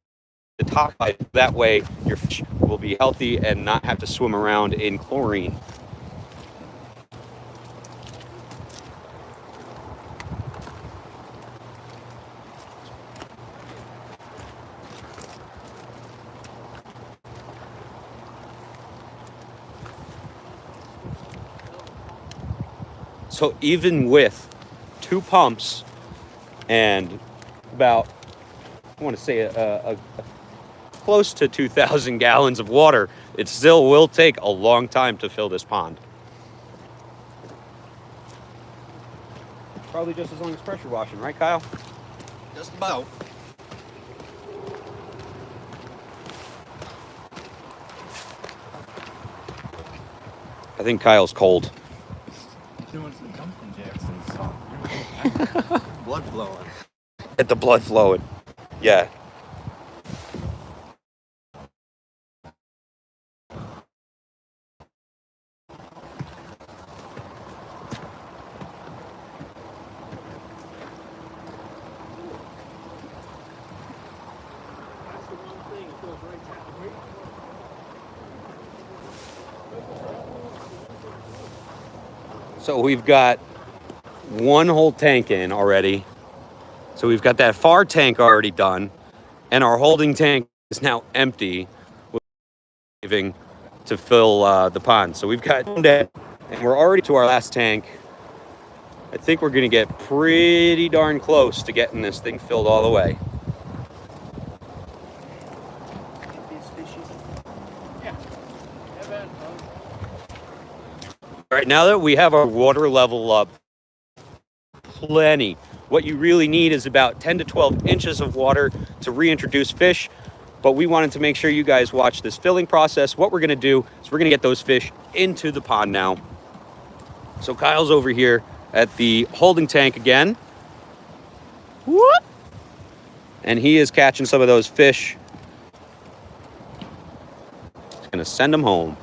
detoxified. That way your fish will be healthy and not have to swim around in chlorine. So even with 2 pumps and about, I want to say a close to 2,000 gallons of water, it still will take a long time to fill this pond. Probably just as long as pressure washing, right, Kyle? Just about. I think Kyle's cold. Doing some jumping jacks and song. Blood flowing. Get the blood flowing. Yeah. So we've got 1 whole tank in already. So we've got that far tank already done, and our holding tank is now empty, leaving to fill the pond. So we've got that, and we're already to our last tank. I think we're gonna get pretty darn close to getting this thing filled all the way. All right, now that we have our water level up plenty, what you really need is about 10 to 12 inches of water to reintroduce fish. But we wanted to make sure you guys watch this filling process. What we're gonna do is we're gonna get those fish into the pond now. So Kyle's over here at the holding tank again. Whoop! And he is catching some of those fish. He's gonna send them home.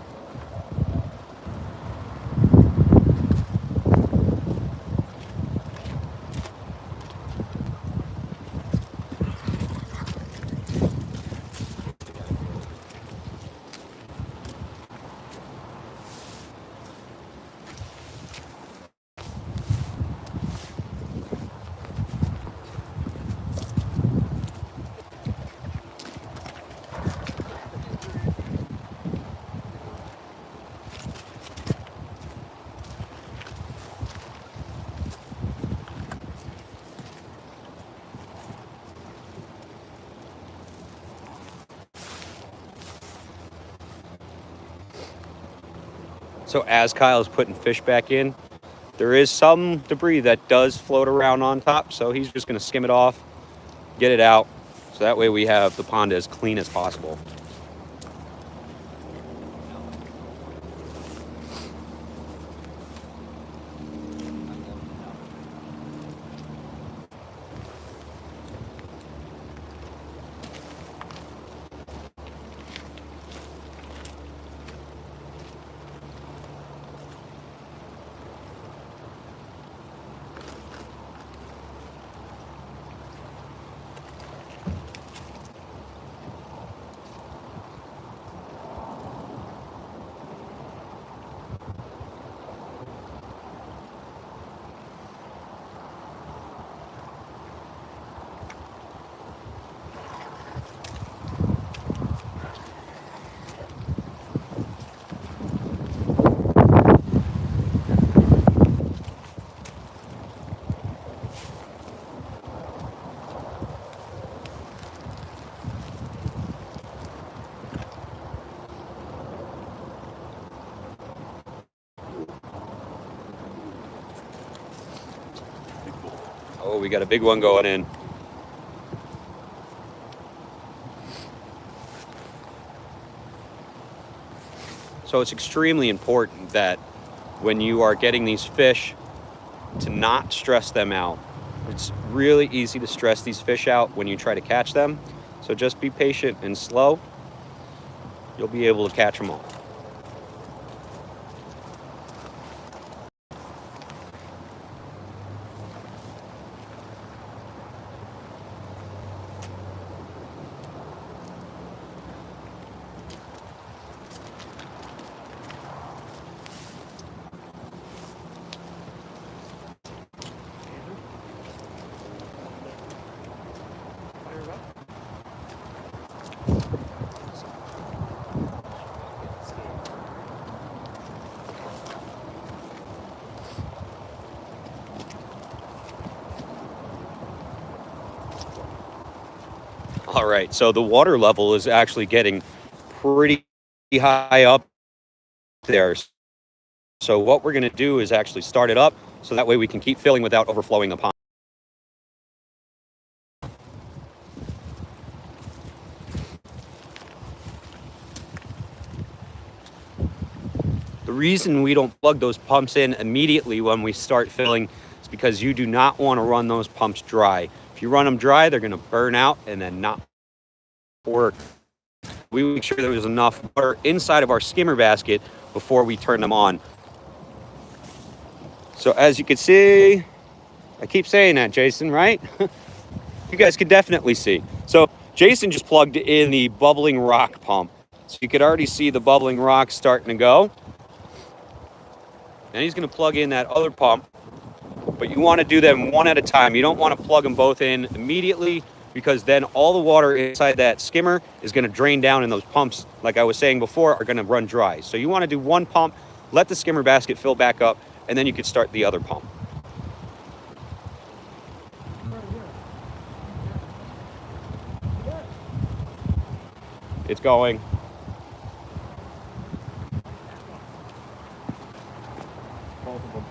So as Kyle's putting fish back in, there is some debris that does float around on top, so he's just going to skim it off, get it out, so that way we have the pond as clean as possible. Oh, we got a big one going in. So it's extremely important that when you are getting these fish to not stress them out. It's really easy to stress these fish out when you try to catch them. So just be patient and slow. You'll be able to catch them all. All right, so the water level is actually getting pretty high up there. So what we're going to do is actually start it up so that way we can keep filling without overflowing the pond. The reason we don't plug those pumps in immediately when we start filling is because you do not want to run those pumps dry. If you run them dry, they're going to burn out and then not work. We make sure there's enough water inside of our skimmer basket before we turn them on. So as you can see, I keep saying that, Jason, right? You guys can definitely see. So Jason just plugged in the bubbling rock pump. So you could already see the bubbling rock starting to go. And he's going to plug in that other pump. But you want to do them one at a time. You don't want to plug them both in immediately, because then all the water inside that skimmer is going to drain down, and those pumps, like I was saying before, are going to run dry. So you want to do one pump, let the skimmer basket fill back up, and then you could start the other pump. It's going. Both of them.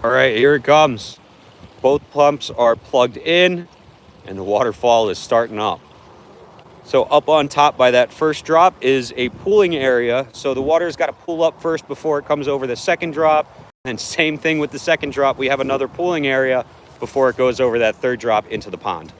All right, here it comes. Both pumps are plugged in and the waterfall is starting up. So up on top by that first drop is a pooling area. So the water's got to pool up first before it comes over the second drop. And same thing with the second drop. We have another pooling area before it goes over that third drop into the pond.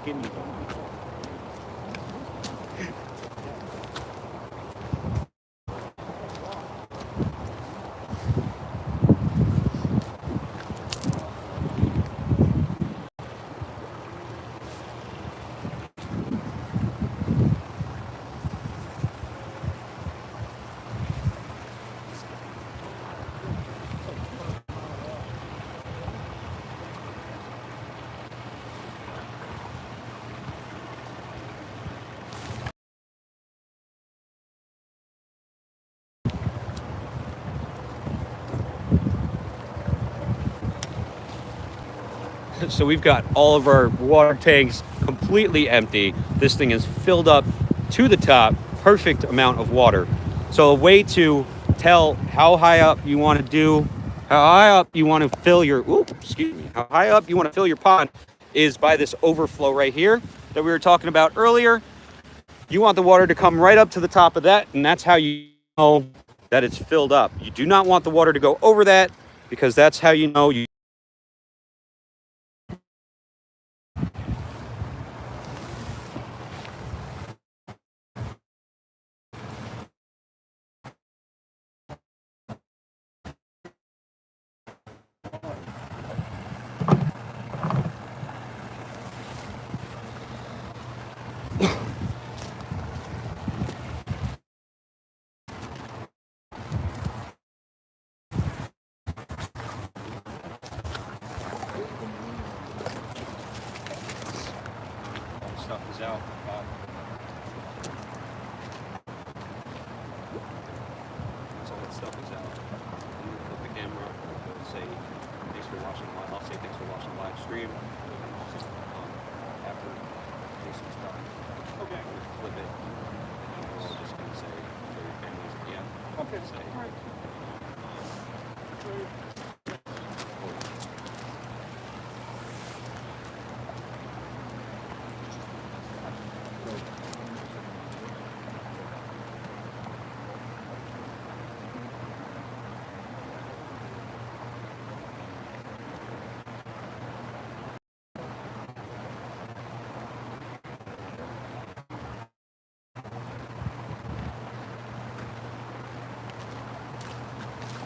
skinny though. So we've got all of our water tanks completely empty. This thing is filled up to the top, perfect amount of water. So a way to tell how high up you want to fill your, how high up you want to fill your pond is by this overflow right here that we were talking about earlier. You want the water to come right up to the top of that, and that's how you know that it's filled up. You do not want the water to go over that, because that's how you know you stuff is out. So all that stuff is out. And you flip the camera, it'll say thanks for watching. I'll say thanks for watching the live stream. After Jason's done. Okay. Flip it. And we're just gonna say for your families at the end. Okay. Say. All right.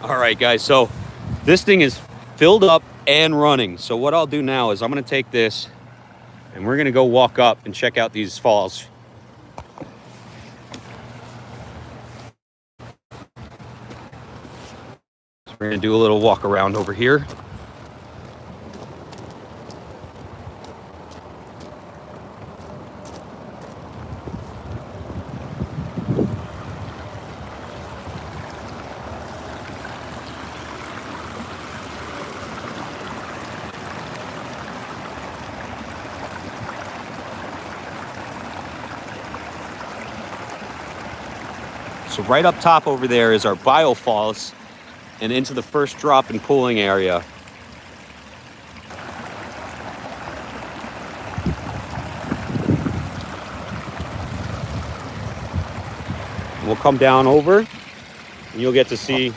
All right, guys, so this thing is filled up and running. So what I'll do now is I'm gonna take this and we're gonna go walk up and check out these falls. So we're gonna do a little walk around over here. So right up top over there is our bio falls and into the first drop and pooling area. We'll come down over and you'll get to see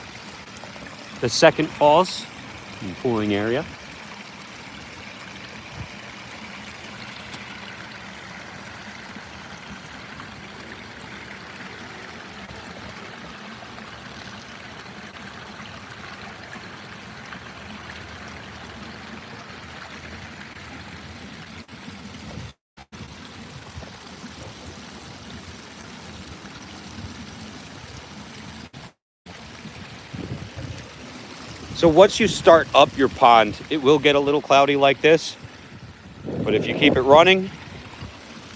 the second falls and pooling area. So once you start up your pond, it will get a little cloudy like this, but if you keep it running,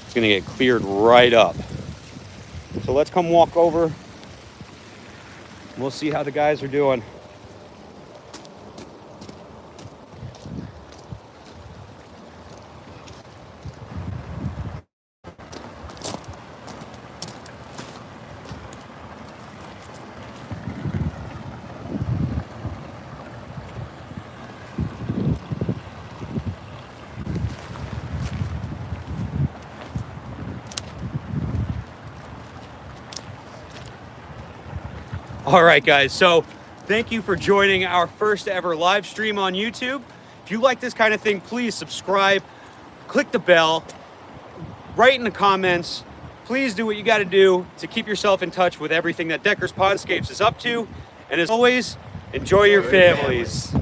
it's gonna get cleared right up. So let's come walk over. We'll see how the guys are doing. All right, guys, so thank you for joining our first ever live stream on YouTube. If you like this kind of thing, please subscribe, click the bell, write in the comments. Please do what you got to do to keep yourself in touch with everything that Decker's Pondscapes is up to. And as always, enjoy your families.